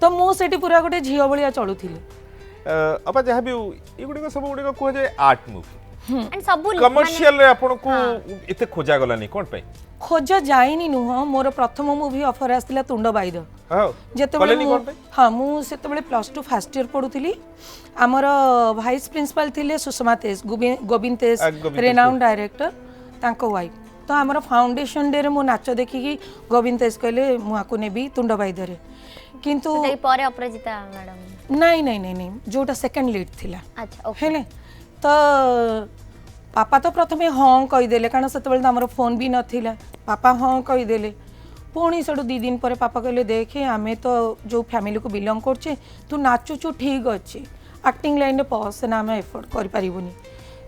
C: तो मो सेठी पूरा गोटे झियो बलिया चलुथिले
A: अपा जहाँ भी एगुड़ी सब गुड़ी कह जाए आर्ट मूवी
B: एंड सब
A: कमर्शियल रे आपन को इते खोजा गलानी कोन पे
C: खोज जाइनी नुह मोर प्रथम मूवी ऑफर आस्तिला तुंड बाइद
A: कलेनी कोन पे
C: हाँ मु सेते बेले +2 फर्स्ट ईयर पढुथिली हमर वाइस प्रिंसिपल थिले सुषमा तेज गोविंद तेज रेनाउंड डायरेक्टर तांको वाइफ तो हमर फाउंडेशन डे रे मु नाच देखि कि गोविंद तेज कहले मु आकु नेबी तुंड बाइद रे किंतु
B: तई परे अपराजिता मैडम
C: नहीं जोटा सेकंड लीड थिला
B: अच्छा ओके
C: हेले तो पापा तो प्रथमे हाँ कहीदेले कारण से आम फोन भी नाला पापा हाँ कहीदेले पुणी से 2 दिन पर पापा कहले देखे आमे तो जो फैमिली को बिलोंग करछे तू नाचुचु ठीक अच्छे एक्टिंग लाइन में पस ना आम एफोर्ड कर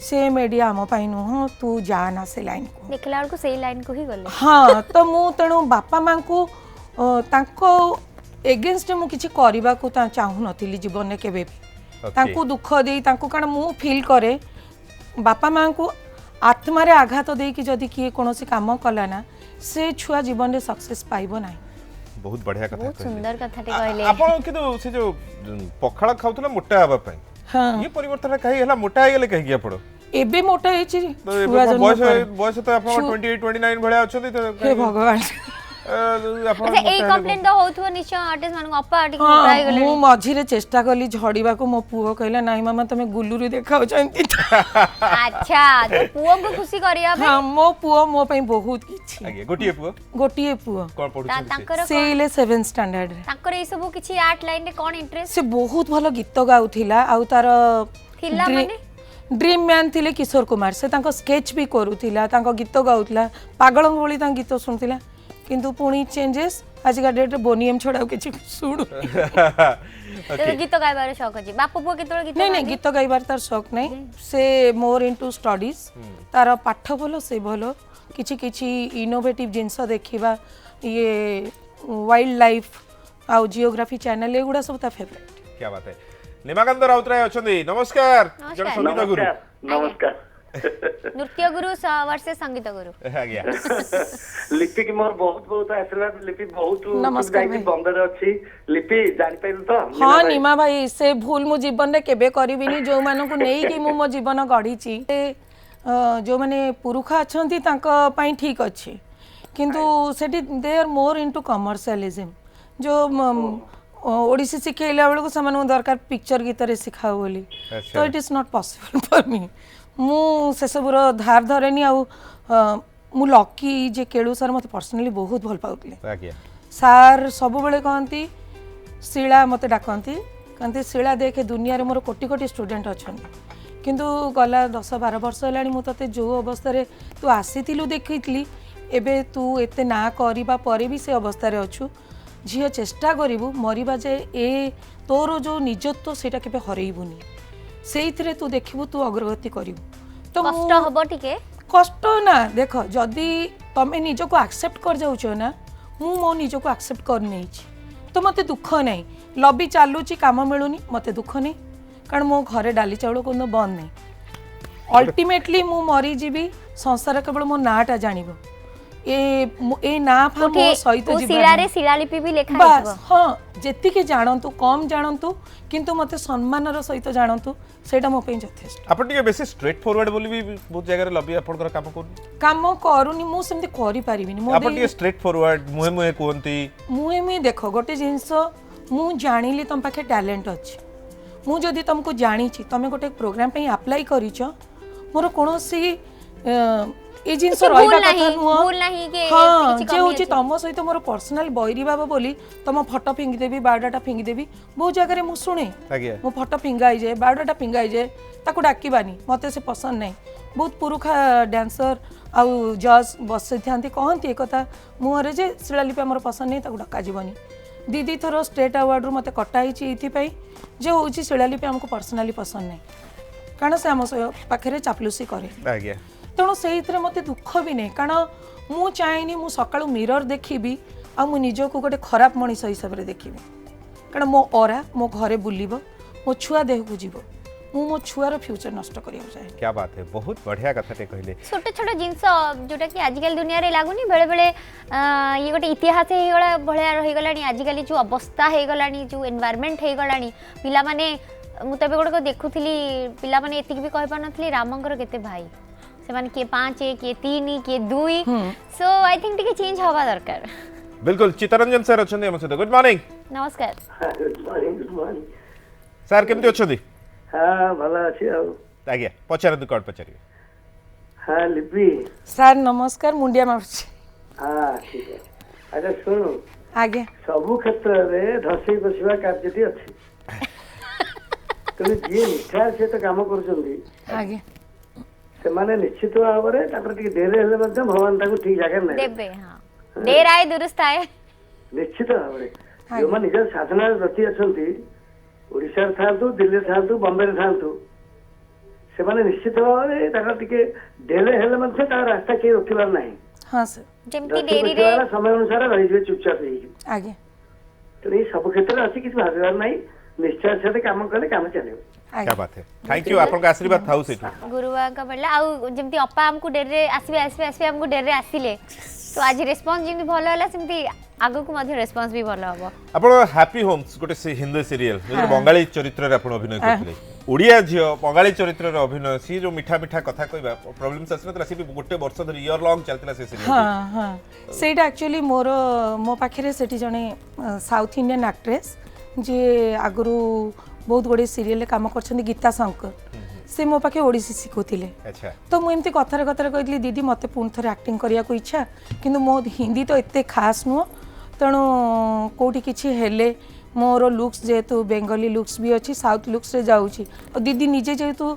C: से मीडिया आम नुह तू जा ना से लाइन को
B: देखला को सही लाइन को ही गले
C: हाँ तो मु तेणु बापा माँ को एगेन्स्ट मु किछि करबा को चाहू नथिली जीवन में केबे भी तांको दुख दे तांको कारण मु फील करे बापा माँ को आत्मा रे आघात दे कि जदि किए कोनोसी काम कला ना से छुआ जीवन रे सक्सेस पाइबो नाही
A: बहुत बढ़िया कथा
B: बहुत सुंदर कथा टे कहले
A: आपण किदो से जो पखाळ खाउतला मोटा हबा पई
C: हां
A: ये परिवर्तन काहे हला मोटा हे गेले काहे आपण
C: एबे मोटा हेछि
A: बॉयस तो आपण 28 29 भले अछथि तो
C: हे भगवान
B: अच्छा ए कंप्लेंट तो होथो निश्चय आर्टिस्ट मान अपा टिक ट्राई गले
C: मु मझिरे चेष्टा कली झड़ीबा को मो पुओ कहला नाही मामा तमे गुल्लुरी देखाउ चंती
B: अच्छा तो पुओ को खुशी करिया बे
C: हां मो पुओ मो पई बहुत किछि
A: आगे गोटिए पुओ कोन पढु
B: तांकर
C: से इले 7th स्टैंडर्ड रे
B: तांकर ए सब किछि आर्ट लाइन रे कोन इंटरेस्ट
C: से बहुत भलो गीत गाउथिला आउ तार
B: थिला माने
C: ड्रीम मैन थिले किशोर कुमार से तांको स्केच भी करूथिला तांको गीत गाउथिला पागल बोली तांको गीत सुनथिला किंतु पुणी चेंजेस आज का डेट बोनियम छोड़ा किछि सुडु
B: तो गीत गाइबार शौक अछि बापू पुओ केतोल गीत
C: नहीं गीत गाइबार तार शौक नहीं से मोर इनटू स्टडीज तार पाठ भलो से भलो किछि किछि इनोवेटिव जिंस देखिबा ये वाइल्ड लाइफ आउ जियोग्राफी चैनल एगुडा सब ता फेवरेट
A: क्या बात है निमाकांत राउतराय अछंदी नमस्कार जन संगीत गुरु
E: नमस्कार
B: नृत्य गुरु वर्सेस संगीत गुरु
A: आज्ञा
E: लिपि की मोर बहुत बहुत आशीर्वाद लिपि बहुत
C: नमस्कार
E: जाई बॉम्बे रे अछि लिपि जानि पाइल तो
C: हाँ निमा भाई से भूल मु जीवन रे केबे करबिनी जो मानन को नेई कि मु मो जीवन गढीची जो माने पुरुखा अछंती तांका पई ठीक अछि किंतु सेठी they are more into commercialism जो ओडिसी सिखेला बेलको समान दरकार पिक्चर गीत रे सिखाओ बोली तो it is not possible for me मु से सबुर धार धरेनी आउ मु लकी जे केळु सर मते पर्सनली बहुत भल पाउतले
A: आज्ञा
C: सार सब बेले कहंती शिला मते डाकंती कहंती शिला देखे दुनिया रे मोर कोटी कोटी स्टूडेंट अछन किंतु गला 10-12 वर्ष होलानी मु तते जो अवस्था रे तू आसीथिलु देखितली एबे तू एते ना करिबा परे भी से अवस्था रे अछु झियो चेष्टा करिवु मरिबा जे ए तोर जो निजत्व सेटा केबे हरैबुनी सेइथरे तू देखिबु तू अग्रगति करिवु तो
B: कष्ट हबो टिके
C: कष्ट ना देख जदि तमें निज को एक्सेप्ट कर जाऊच ना मु मो निज को एक्सेप्ट कर नहीं तो मते दुख नहीं लबी चलुची काम मिलूनी मते दुख नहीं कारण मो घरे डाली चाउल को बंद नहीं अल्टीमेटली मु मरी जीवी संसार केवल मो नाटा जानिबो ए ना फा मो सहित
B: शिलारे शिलालिपि भी लेखा
C: बस हाँ जेति के जानतु कम जानतु किंतु मते सम्मानर सहित जानतु सेटा मो पे यथेष्ट
A: आपण टिके बेसी स्ट्रेट फॉरवर्ड बोली भी बहुत जगह रे लबी आपण काम
C: करूनी मु सेमती करि परिबिनी मो
A: आपण टिके स्ट्रेट फॉरवर्ड मुहे मुहे कोंती
C: मुहे मुहे देखो गोटे जिंस मु जानिली तम पाखे टैलेंट अछि मु जदि तुमको जानी तमें गोटे प्रोग्राम पे अप्लाई करिछ मोर कोनोसी ए जिंस रहिबा कथा नुह हां जे होची तम सहित मोर पर्सनल बैरी बाबा बोली तम फोटो फिंगी देबी बायोडाटा फिंगी देबी बहुत जगह मु शुणे मो फोटो फिंगाई जाए बायोडाटा फिंगाई जाए ताको डाकिबानी मते से पसंद नहीं बहुत पुरुखा डांसर आउ जज बसि थांती कहंती एक कथा मुहरे जे शिलालिपि हमर पसंद नहीं ताको डाका जीवनी दीदी थरो स्टेट अवार्ड रु मते कटाई छि इथि पई जे होची शिलालिपि हमको पर्सनली पसंद नहीं कारण से हम पाखे चापलुसी करे तेणु से मत दुख भी नहीं कारण मु चाहेनी मु सकाळु मिरर देखी आ मु निजको गोटे खराब मनीष हिसाब से देखी कारण मो ओरा मो घरे बुलिबो मो छुआ देह को जीवो मो छुआर फ्यूचर नष्ट करिया चाहे।
A: क्या बात है बहुत बढ़िया कथा टे कहले
B: छोटे छोटे जिंस जोटा कि आजिकल दुनिया रे लागुनी बेले बेले ये गोटे इतिहास हे गला भलिया रही गलानी आजिकल जो अवस्था हे गलानी जो एनवायरनमेंट हे गलानी पिला माने मु तबे गोटे को देखुथली पिला माने एतिक भी कहि पानथली रामंकर केते भाई से माने के 5 के 3 के 2 सो आई थिंक टिके चेंज हवा दरकार।
A: बिल्कुल चित्तरंजन सर अछंदी हम सहित गुड मॉर्निंग
B: नमस्कार
E: गुड मॉर्निंग
A: सर केमति अछंदी
E: हाँ भला अछि आ
A: आज्ञा पचारंतु कोड पचारिए
E: हाँ लिपि
C: सर नमस्कार मुंडिया मारछि
E: हाँ ठीक है अच्छा सुनो
C: आगे
E: सबु क्षेत्र रे धसई बसिबा कार्यटी अछि तुम जे निष्ठा से तो काम करछंदी
C: आगे
E: से माने निश्चित भाव रे ताकर टिके देरे हेले मध्ये भगवान ताको ठीक जगह नै
B: देबे हां देर आए दुरुस्त आए
E: निश्चित भाव रे जो माने निज साधना रति अछंती ओडिशा थांतु दिल्ली थांतु बॉम्बे थांतु से माने निश्चित भाव रे ताकर टिके देरे हेले मध्ये ता रास्ता के रोकिबार नाही
C: हां सर
B: जेमती देरी रे
E: समय अनुसार रहि जे चुपचाप रही
C: आगे
E: तो ये सब क्षेत्र अछि किछ भागवार नाही निश्चय से काम करले काम चलेबो।
A: क्या बात है थैंक यू आपन का आशीर्वाद थाउ सेठी
B: गुरुवा का बल्ला आउ जेमती अप्पा हमको डेर रे आसीबे हमको डेर रे आसीले तो आज रेस्पॉन्स जेमती भलो होला सेमती आगो को मध्ये रेस्पॉन्स भी भलो हबो।
A: आपण हैप्पी होम्स गोटे हिंदी सीरियल जो बंगाली चरित्र रे आपण अभिनय करथिले ओडिया झियो बंगाली चरित्र रे अभिनय सी जो मीठा मीठा कथा कहबा प्रॉब्लम्स असनतला सी भी गोटे वर्ष धरि ईयर लॉन्ग चलतिला से सीरियल
C: हां हां सेटा एक्चुअली मोर मो पाखरे सेठी जने साउथ इंडियन एक्ट्रेस जे आगुरु बहुत गुड़े सीरियल काम कर गीता शंकर से मो पाखे ओडिसी शिखुले तो मुझे कथार कथार कही दीदी मत पुणी थे एक्टिंग करने को इच्छा किंतु मो हिंदी तो एत खास नुह तेणु कौटी किसी हेले मोर लुक्स जेहेतु बेंगली लुक्स भी अच्छी साउथ लुक्स रे जाऊँगी और दीदी निजे जेहेतु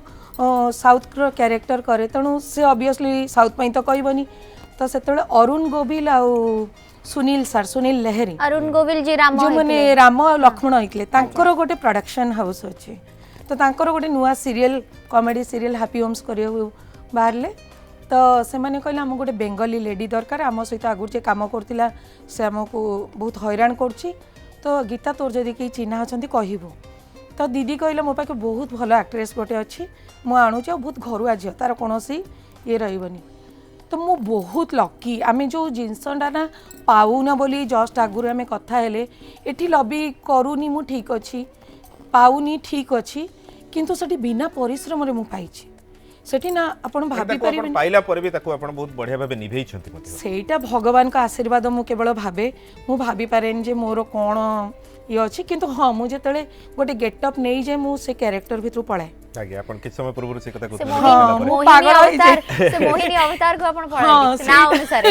C: साउथ रो कैरेक्टर करे तेणु से ऑब्वियसली साउथ पई तो कहबनी तो से अरुण गोविल आउ सुनील सर सुनील लहरी
B: अरुण गोविल जी राम
C: जो माने राम लक्ष्मण होइतले तांकर गोटे प्रोडक्शन हाउस अछि तो तांकर गोटे नुआ serial comedy serial Happy Homes करियो बाहरले तो से माने कहले हम गोटे बेंगली लेडी दरकार आम सहित आगुर जे काम करतिला से हमको बहुत हैरान करछि तो गीता तोर जदि कि चिन्हा अछंती कहिबो तो दीदी कहले मो पाके बहुत भलो एक्ट्रेस गोटे अछि मो आणुछ बहुत घरुआ झियो तार कोनोसी ये रहिबनी तो मु बहुत लकी आमे जो जिनसटा ना पाऊना बोली जस्ट आगुरी आमे कथा हेले एठी लबी करूनी मु ठीक अच्छी पाऊनी ठीक अच्छी किंतु सेठी बिना परिश्रम रे मु पाइछि सेठी ना आपण भाबी परिबेन
A: पाइला पर भी ताको आपण बहुत बढ़िया भाबे निभेइ छथि मते
C: सेटा भगवान का आशीर्वाद मु केवल भाबे मु भाबी पारेन जे मोर कोन ये अच्छी किंतु हां मु जेतले गोटे गेटअप नै जे मु से कैरेक्टर भितरु पळाए
A: आगे अपन किछ समय पूर्व से कथा को
B: मोहिनी अवतार को अपन पळाए ना अनुसार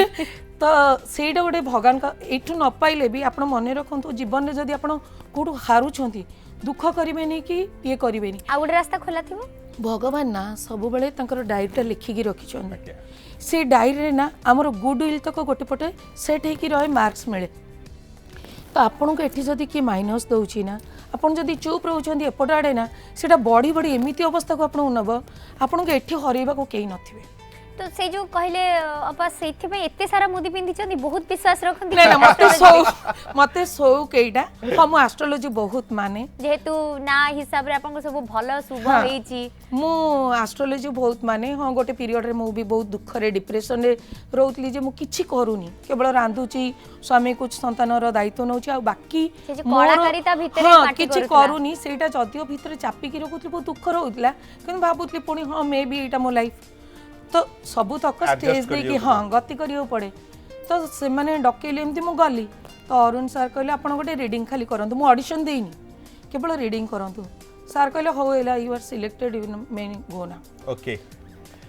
C: तो सेटा गोटे भगवान का एठु न पाइले भी आपण मने रखंतु जीवन रे जदी आपण कोठु हारु छंती दुख करिबेनी कि ये करिबेनी
B: आ गोटे रास्ता खोला थिबो
C: भगवान ना सब बेले तांकर डायरीटा लिखिकी रखिछन से डायरी ना आमर गुड विल तक गोटे पटे सेट होकर रहे मार्क्स मिले तो आपन को एठी जदि किए माइनस दौची ना आपन जदि चुप रोचंदी एपट आड़े ना सेटा बढ़ी बढ़ी एमिति अवस्था को आपन नब आपन को एठी हरैबा को केही नथिबे
B: तो से जो कहले अपा सेथि में एते सारा मुदी पिंदी छथि बहुत विश्वास रखथि
C: ना मते सौ केइटा हम एस्ट्रोलॉजी बहुत माने
B: जेहेतु ना हिसाब रे आपन को सब भलो शुभ हेची
C: मु एस्ट्रोलॉजी बहुत माने हां गोटे पीरियड रे मु भी बहुत दुख रे डिप्रेशन रे रोतली जे मु किछि करूनी केवल रांधुची स्वामी कुछ संतानर दायित्व नउची आ बाकी
B: कलाकारिता भितरे पार्टी
C: किछि करूनी सेटा जदियो भितरे चापी की रखुतली बहुत दुख रहउतला किन भाबुतली पुणी हां मे बी एटा मो लाइफ तो सबू तक स्टेज दे कि हाँ गति करियो पड़े तो से माने डकेले एमती मु गली तो अरुण सर कहले आपण गोटे रीडिंग खाली करंतु मु ऑडिशन देइनी केवल रीडिंग करंतु सर कहले हो एला you are selected you may go ना
A: ओके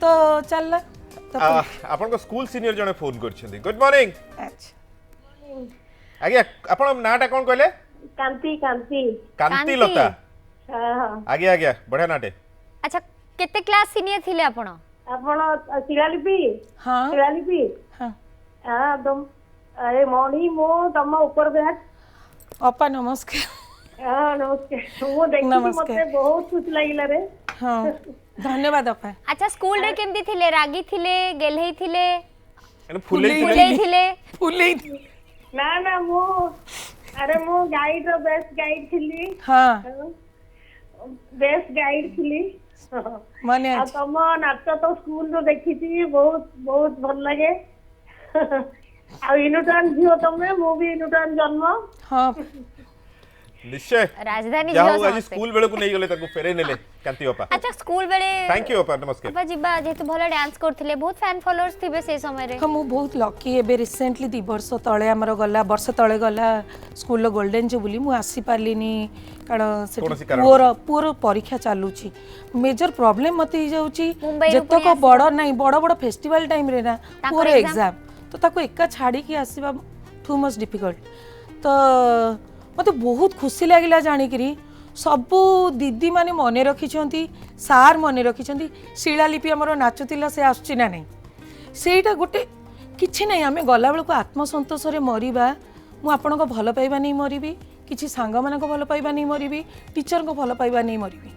C: तो चलला तो
A: आपन को स्कूल सीनियर जने फोन करछथि गुड मॉर्निंग
C: अच्छा
A: आगे आपन नाटा कोन कहले
D: कांति कांति
A: कांति लता
D: हां
A: आगे आगे बढ़िया नाटे
B: अच्छा केते क्लास सीनियर थिले आपण
D: आपण शिलालिपि
C: हाँ
D: शिलालिपि
C: हाँ
D: हां तुम अरे मॉर्निंग मो तम ऊपर बैठ
C: अपा नमस्कार
D: हां नमस्कार मो देखि मते बहुत खुश लागिला रे
C: हाँ धन्यवाद अपा
B: अच्छा स्कूल रे केमती थिले रागी थिले गेलही थिले
A: फुले
C: फुले
D: ना ना मो अरे मो गाइड रो बेस्ट गाइड थिली
C: हाँ
D: बेस्ट गाइड थिली
C: माने
D: आ तम नाच तो स्कूल रो देखि बहुत बहुत भल लगे आ इनुटान झियो तमे मो भी इनुटान जन्म
C: हाँ
A: निश्चय
B: राजधानी
A: जाऊ
B: जियो
A: आज
B: समस्ते
A: स्कूल बेले को नहीं गले ताको फेरे नेले कांति बापा
B: अच्छा स्कूल बेले
A: थैंक यू बापा नमस्कार
B: अपा जिबा जेतु भलो डांस करथिले बहुत फैन फॉलोअर्स थिबे से समय रे
C: हम बहुत लकी एबे रिसेंटली 2 वर्ष तळे हमर गला वर्ष तळे गला स्कूल लो गोल्डन जुबली मु आसी पारलिनी कारण
A: कौनसी
C: से
A: कारण?
C: पूरा परीक्षा चालूची मेजर प्रॉब्लम मते ही जाउची
B: मुंबई रो
C: जतक बड़ नहीं बड़ बड़ फेस्टिवल टाइम रे ना
B: ताकर
C: पूरा
B: exam?
C: एग्जाम तो ताको एका छाड़ी की आसीबा टू मच डिफिकल्ट तो मते बहुत खुशी लागिला जानी करी सबू दीदी माने मने रखिछंती सार मने रखिछंती शिलालिपि हमर नाचुतिला से आछी ना नहीं सेटा गोटे किछि नहीं आमे गला बेल को आत्मसंतोष रे मरिबा मु आपन को भल पाइबा नहीं मरिबी किछि सांग माने को भल पाइबा नहीं मरिबी टीचर को भल पाइबा नहीं मरिबी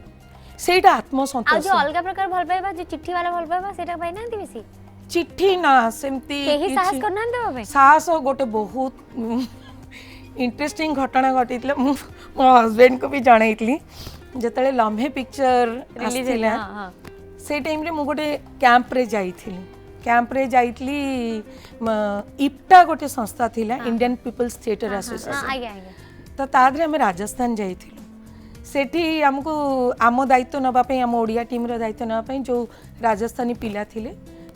C: सेटा
B: आ
C: आत्मसंतोष
B: जो अलगा प्रकार भल पाइबा जो चिट्ठी वाला भल पाइबा सेटा पाइ नांती बेसी
C: चिट्ठी ना सेमती
B: केही साहस करना देबा पे
C: साहस गोटे बहुत इंटरेस्टिंग घटना घटी मो हस्बैंड को भी जनईली जिते लम्हे पिक्चर
B: रिलीज
C: रिलीज
B: हां
C: से टाइम रे मु गोटे कैंप रे जाइथिली कैंप रे जाइथिली इप्टा गोटे संस्था थिला इंडियन पीपल्स थिएटर एसोसिएशन
B: आगे आगे
C: तो तादरे हम राजस्थान जाइथिलु सेठी हमको आम दायित्व नबा पई आम ओडिया टीम रो दायित्व नबा पई जो राजस्थानी पिला थिले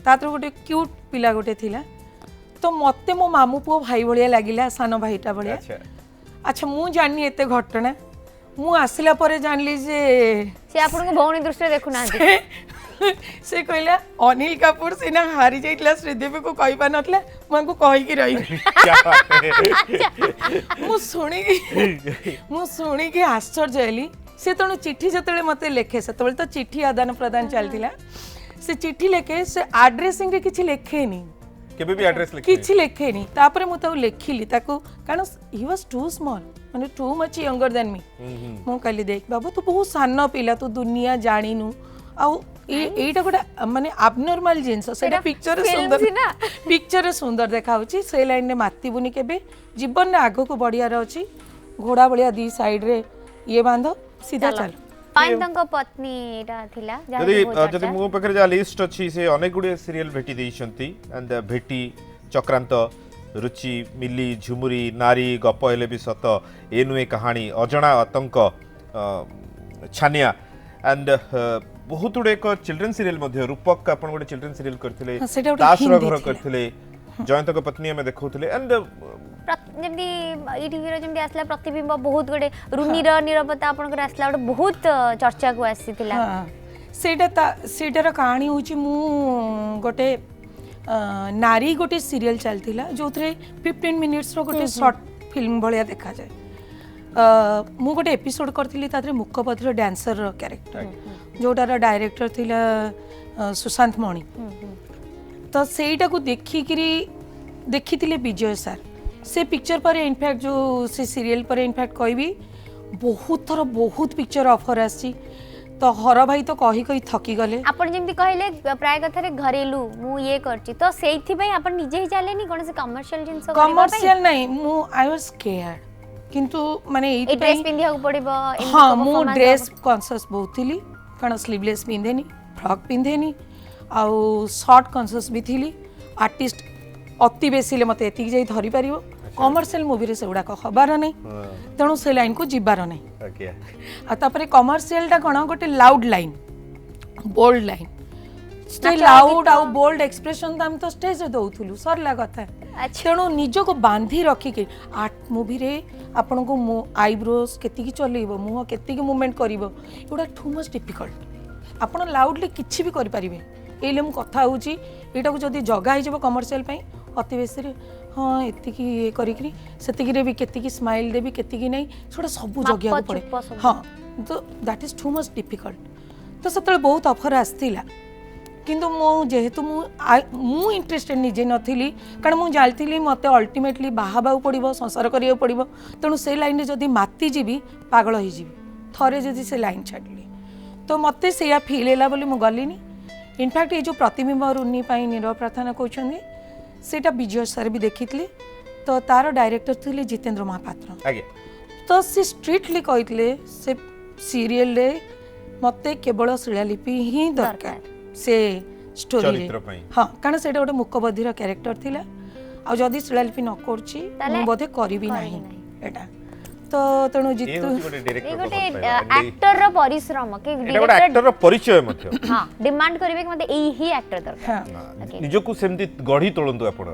C: तातर गोटे क्यूट पिला गोटे थिला तो मते मो मामू पुओ भाई भलिया लागिला सान भाईटा भलिया
A: अच्छा
C: अच्छा मु जानि एते घटना मु आसिला परे जानली जे
B: से आपन को भौणी दृष्टि देखु नांती
C: से कहला अनिल कपूर सिना हारी जाइतला श्रीदेवी को कहिबा नतला मनको कहि की रही
A: क्या बात है
C: मु सुनी कि आश्चर्य हेली से तणु चिट्ठी जतले मते लेखे सेतबेल तो चिट्ठी आदान प्रदान चलतिला से चिट्ठी लेखे से एड्रेसिंग रे किछि लेखेनी
A: केबे भी एड्रेस लिखि
C: किछि लेखेनी तापरे मु ताऊ लेखिली ताको कारण ही वाज टू स्मॉल माने too much younger than me मु कहली देख बाबू तू बहुत सान पिला तू दुनिया जानिनु आ एटा गोटे माने एबनॉर्मल जिंस सेटा पिक्चर सुंदर पिक्चर सुंदर देखा होची से लाइन रे मातिबुनी केबे जीवन रे आगो को बढ़िया रे अछि घोड़ा बलिया दी साइड रे ये बांधो सीधा चल
B: पाइंतंग पत्नी एटा थिला
A: जदि मो पखरे जा लिस्ट अछि से अनेक गुडे सीरियल भेटी देइछंती एंड भेटी चक्रांत रुचि मिली झुमुरी नारी गप हेले भी सत एनुए कहानी अजणा आतंक छानिया एंड बहुत गुडे एक चिल्ड्रन सीरियल मध्ये रूपक आपण गुडे चिल्ड्रन सीरियल करथिले दास रो घर करथिले जयंत को पत्नी में देखौथिले एंड
B: जेमती ई टीवी रो जेमती आसला प्रतिबिंब बहुत गुडे रुनी रो निरपता आपण को आसला गुडे बहुत चर्चा को आसीतिला
C: सेटार कहानी होची मु गोटे नारी गोटे सीरियल चलतिला जो 15 मिनिट्स रो गोटे शॉर्ट फिल्म भलिया देखा जाए मु गोटे एपिसोड करथिली तादरे मुखपत्र डांसर कैरेक्टर जोटार डायरेक्टर थिला सुशांत मणि तो सेटा को देखी विजय सर से पिक्चर पर इनफैक्ट जो से सीरियल पर इनफैक्ट कहबी बहुत थर बहुत पिक्चर ऑफर आसी तो हर भाई तो कही थकी गले
B: आपण जेमती कहले प्राय कथारे घरेलू मु ये करची तो सेइथि पई आपण निजे ही चालेनी कोन से कमर्शियल जिंस
C: कमर्शियल नहीं मु आई वाज स्केयर्ड किंतु माने
B: ए ड्रेस पिंधिया को पड़िबो
C: हां मु ड्रेस कॉन्शियस बहुत थिली कारण स्लीवलेस पिंधेनी फ्रॉक पिंधेनी आउ शॉर्ट कॉन्शियस भी थिली आर्टिस्ट अति बेसी ले मते एति जाई धरि परिबो कमर्शियल मूवी रे सेउडा को खबर नहीं तेणु से लाइन को जिबार नहीं तापर कमर्शियल टा कोन गोटे loud line bold line stay loud आउ बोल्ड एक्सप्रेशन हम तो स्टेज रे दउथुलु सरला कथा तेणु निज को बांधी रखी के आर्ट मूवी रे आपन को आईब्रोज केति की चलेइबो मुह केति की मूवमेंट करिवो एडा टू मच डिफिकल्ट आपन लाउडली किछि भी करि परिबे एले मु कथा होउची एटा को जदी जगा hi जबो कमर्शियल पई अति बेसी रे हाँ एति की ये करिकरी सेति रे भी केति की स्माइल देबी केति की नहीं छोटा सब जगिया को पड़े हाँ तो that is too much difficult तो सेतले बहुत ऑफर आस्तिला किंतु मो जेहेतु मु इंटरेस्टेड निजे नथिली कारण मु जालथिली मते अल्टीमेटली बाहाबाउ पड़िबो संसार करियो पड़िबो तेणु से लाइन रे जदी माती जीबी पागल होई जीबी थरे जदी से लाइन छाडली तो मते सेया फील हैला बोली मु गलिनी इनफैक्ट ये जो प्रतिबिंब रुन्नी पाई नीरव प्रार्थना कहउछन्दी सेटा विजय सर भी देखितले तो तार डायरेक्टर थिले जितेंद्र महापात्र
A: आगे
C: तो से स्ट्रिक्टली कहले से सीरियल रे मते केवल शिलालिपि ही दरकार से स्टोरी रे हां कारण सेटा गोटे मुखबधिर कैरेक्टर थिला आ जदी शिलालिपि न करची मु बोधे करिवि नाही एटा तो तेणु जितु
B: गोटे एक्टर रो परिश्रम के
A: डायरेक्टर एक्टर रो परिचय मध्य
B: हां डिमांड करिवे कि मते एही ही एक्टर दरकार
A: निजको सेमती गढ़ी तोलंतु आपण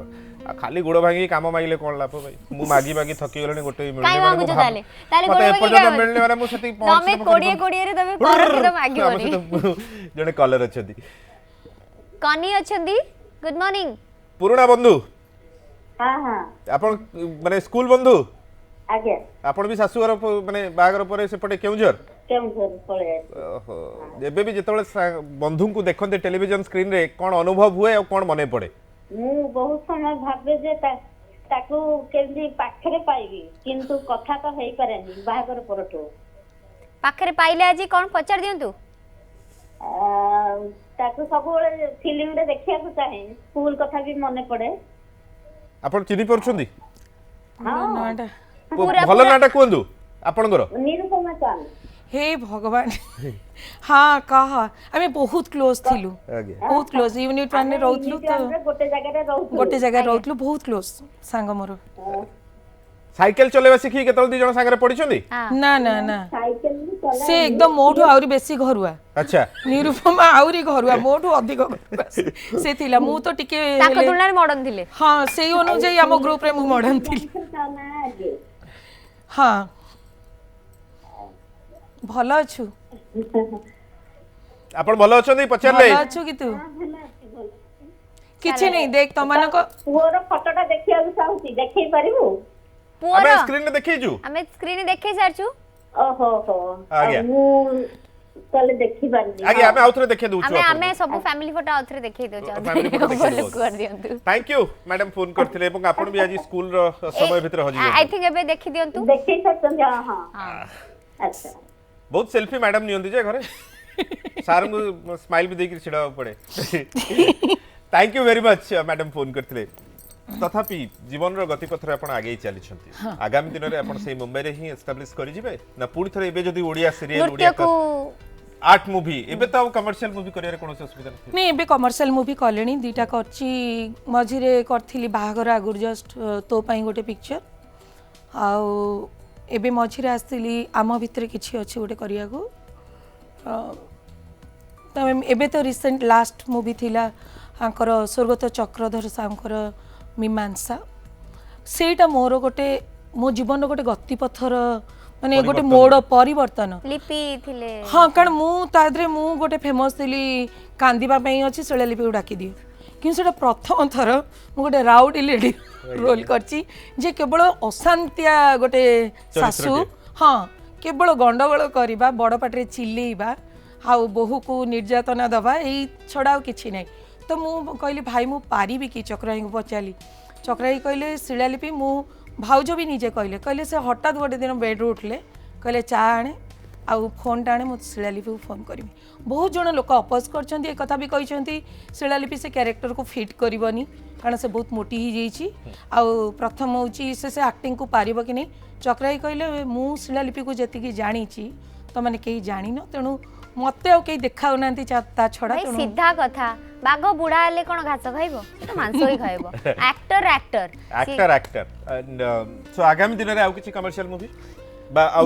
A: खाली गोड़ भांगी काम माइले कोन लाभ भाई मु मागी मागी थकी गलनी गोटे मिलने
B: काई मागु जो ताले ताले गोड़ भांगी
A: पर्यटन मिलने वाला मु सती
B: तमे कोड़िए रे तमे कर के मागी होनी
A: जने कलर अछदी
B: कनी अछदी गुड मॉर्निंग
A: पुराना बंधु
D: हां हां
A: आपण माने स्कूल बंधु
D: आगे
A: आपण भी सासुगर माने बागर परे सेपटे केउझर
D: पळे
A: ओहो जेबे भी जेतबे बंधु को देखते टेलीविजन स्क्रीन रे कोन अनुभव हुए और कोन मने पड़े
D: मु बहुत समय भाबे जे ताकू केंदी पाखरे पाइबी किंतु कथा तो हेई पारेनी बाहागर परठो
B: पाखरे पाइले आजी कोन पचार दियंतु
D: ताकू सब फिल्म रे देखिया को चाहे स्कूल कथा भी मने पड़े
A: आपण चिनी परछुंदी
C: हां
A: भलो नाटा कोंदु आपनकर
D: निरुपमा चान
C: हे भगवान हाँ कह आमे बहुत क्लोज थिलु बहुत क्लोज यूनिट 1 ने रहउतलु तो गोटे जगह रहउतलु बहुत क्लोज सांग मोर
A: साइकिल चलेबा सिखी केतल दी जण सांगरे पडिछंदी
C: ना ना ना से एकदम मोठो आउरी बेसी घरुआ
A: अच्छा
C: निरुपमा आउरी घरुआ मोठो अधिक घरुआ से थिला मु तो टिके
B: ताको तुलना रे मॉडर्न थिले
C: हां सेही अनुଯାयी हम ग्रुप रे मु मॉडर्न थिली हां भलो अछु
A: आपण भलो अछंदी पचारले
C: भलो अछु कि तू किछि नहीं देख तमन को
D: पुअर फोटोटा देखिया चाहूची देखै परिबो
B: पुअर
A: हमें स्क्रीन में देखै छु
B: हमें स्क्रीन में देखै सारछु
D: ओहो हो
A: आ गया
D: मु तले देखि बानी
A: आगे हमें आउथरे देखै दउ छु
B: हमें सब फैमिली फोटो आउथरे देखै दउ छु
A: फैमिली फोटो देखै दउ
B: कर दियंतु
A: थैंक यू मैडम फोन करथिले এবং आपण भी आज स्कूल रो समय भीतर हो जी
B: आई थिंक एबे देखि दियंतु
D: देखै सकन हां हां अच्छा
A: बहुत सेल्फी मैडम नियंती जे घरे सार को स्माइल भी देके छिड़ा पड़े thank you very much madam phone करथिले तथापि जीवन रो गतिपथ रे आपण आगे चली छंती आगामी दिन रे आपण से मुंबई रे ही एस्टैब्लिश करि जिवे ना पूरी थरे एबे जदी ओडिया सीरियल ओडिया का आर्ट मूवी एबे तो कमर्शियल मूवी करिया कोनो असुविधा
C: नहीं एबे कमर्शियल मूवी कलेनी दीटा करची मझी रे करथिली बाहागर आगुर जस्ट तो पई गोटे पिक्चर आउ एबे मझी रे आस्तिली आम भितर किछि अछि गोटे करिया को तो एबे तो रिसेंट लास्ट मूवी थिला आंकर स्वर्गत चक्रधर सांकर मीमांसा सेटा मोर गोटे मो जीवन गोटे गतिपथर माने गोटे मोड़ परिवर्तन
B: लिपि थिले
C: हाँ कारण मु तादरे मु गोटे फेमस थिली कांदिबा पई अछि सेले लिपि डाकी दियो कि सेटा प्रथम थर मु गोटे राउडी लेडी रोल करची जे केवल अशांतिया गोटे सासू हाँ केवल गंडगोल करवा बड़ पाटे चिल्लेबा आउ बोहू को निर्यातना दबा यही छड़ा किसी ना तो मु कहली भाई मु पारिबी कि चक्राई को पचारि चक्राई कहले शिलालिपि मु भाउज भी निजे कहले कहले से हठात गोटे दिन बेड्रु उठले कहले चा आने आउ फोन टा आने मुझे शिलालिपि को फोन करी बहुत जन लोक अपोज कर कथा भी कहते शिलालिपि से क्यारेक्टर को फिट करनी कारण से बहुत मोटी हो जाइए आउ प्रथम हूँ से आक्टिंग को पार कि नहीं चक्राई कहले मु शिलालिपि को जी जानी तो मैंने कहीं जान तेणु मत कहीं देखा ना छड़ा
B: सीधा कथा बाघ बुढ़ा हेले कौन घास खाइबो तो मांस ही खाइबो actor actor
A: actor actor so आगामी दिन रे आउ किछि कमर्शियल मूवी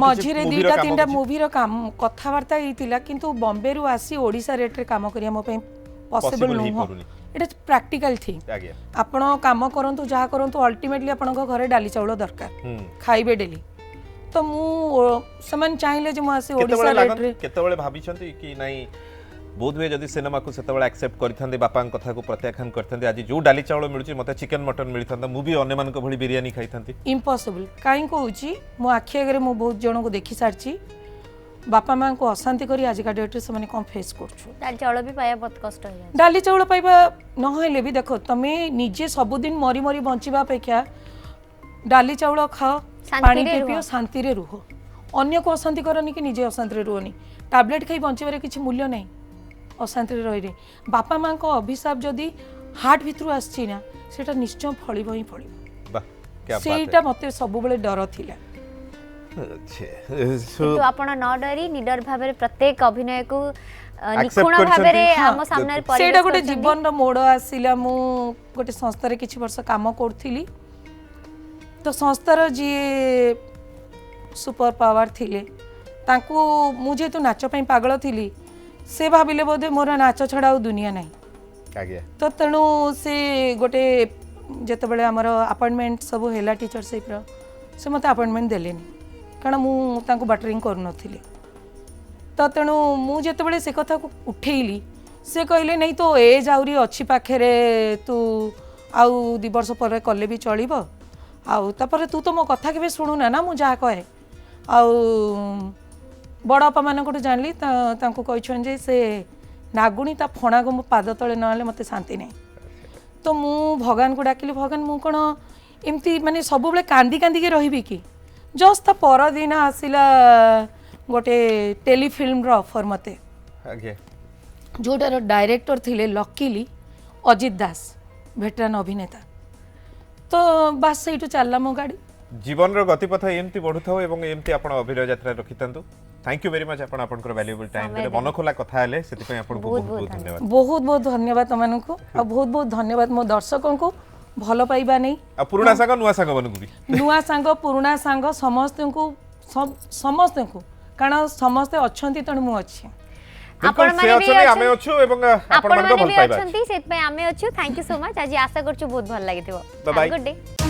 C: मझिरे दुईटा तीनटा मूवी रो काम कथावार्ता होइतिला किंतु बॉम्बे रु आसी ओडिसा रेट रे काम करिया मो पे possible no it is practical thing आपण काम करंतु जहा करंतु अल्टीमेटली आपण घरे डाली चाउल दरकार खाइबे डेली तो मु समान चाहिले जे मु आसी ओडिसा रेट रे
A: केतबेले भाबी छंती कि नाही बहुत हुए जदि सिनेमा को सेतबेले एक्सेप्ट करथांदे बापा कथा को प्रत्याख्यान करथांदे आज जो डाली चाउल मिलुची मते चिकन मटन मिलथांदा मु भी अन्य मान को भली बिरयानी खाइथांती
C: इम्पॉसिबल काई कहूची मु आखि आगे मु बहुत जन को देखि सारची बापा मां को अशांति करी आज का डेट रे से माने कम फेस करछु
B: डाली चाउल भी पाया बहुत कष्ट हो जाय
C: डाली चाउल पाइबा न होले भी देखो तमे निजे सब दिन मरी मरी बंचिबा अपेक्षा डाली चाउल खाओ पानी पियो शांति रे रुहो अन्य को अशांति करनी कि निजे अशांति रे रुहोनी टैबलेट खाई बंचिबारे किछि मूल्य नहीं अशांति रे रही रे बापा मां को अभिशाप जदि हार्ट भितरु आछि ना सेटा निश्चय फळिबो ही फळिबो
A: वाह क्या बात
C: सेटा मते सब बेले डर थिला
B: तो आपण न डरी निडर भाबरे प्रत्येक अभिनय को निपुण भाबरे हम सामने परिवेश
C: सेटा गोटे जीवन रो मोड़ आसिला मु गोटे संस्था रे किछि वर्ष काम करथिली तो संस्थार जी सुपर पावर थिले तांको मुझे तो नाच पई पागल थिली से भाबिले बोधे मोर नाच छड़ा दुनिया नहीं
A: आज्ञा
C: तो तेणु से गोटे जेते बेले हमर अपॉइंटमेंट सब हेला टीचरशिप रो से मते अपॉइंटमेंट देलेनी कारण मु तांको बटरिंग कर नथिली तो तेणु मु जेते बेले से कथा को उठेइली से कहले नहीं तो एज आउरी अछि पाखरे तू आउ 2 वर्ष पर कले भी चलिबो आउ तापर तू तो मो कथा केबे सुनुना ना मु जा कहे आउ बड़ अपा मान को जानली तांको कहछन जे से नागुणी ता फणा को मो पाद तळे नले मते शांति नहीं तो मु भगवान को डाकिली भगवान मु कोन एमती माने सब बेले कांदी कांदी के रहिबी कि जस्ट ता पर दिन आसिला गोटे टेलीफिल्म रो ऑफर मते
A: आज्ञा
C: जोटार डायरेक्टर थिले लकीली अजित दास वेटरान अभिनेता तो बस से चलला मो गाड़ी
A: जीवन रो गतिपथ एमती बढ़ुथाव एवं एमती आपण अभिनय यात्रा रखितांतु थैंक यू वेरी मच आपण आपनकर वैल्यूएबल टाइम देले मन खोला कथा हेले सेति पय आपण बहुत बहुत धन्यवाद
C: बहुत बहुत धन्यवाद तमन को और बहुत बहुत धन्यवाद मो दर्शकों को भलो पाइबा नहीं
A: आ पुराना सांग नुवा सांग बनकु भी
C: नुवा सांग पुराना सांग समस्त को कारण समस्त अछंती तण मु अछि
A: आपण माने भी आमे अछु एवं आपण मन को भल पाइबा
B: अछंती सेत पे आमे अछु थैंक यू सो मच आज आशा करछु बहुत भल लागिथिबो
A: बाय
B: गुड डे।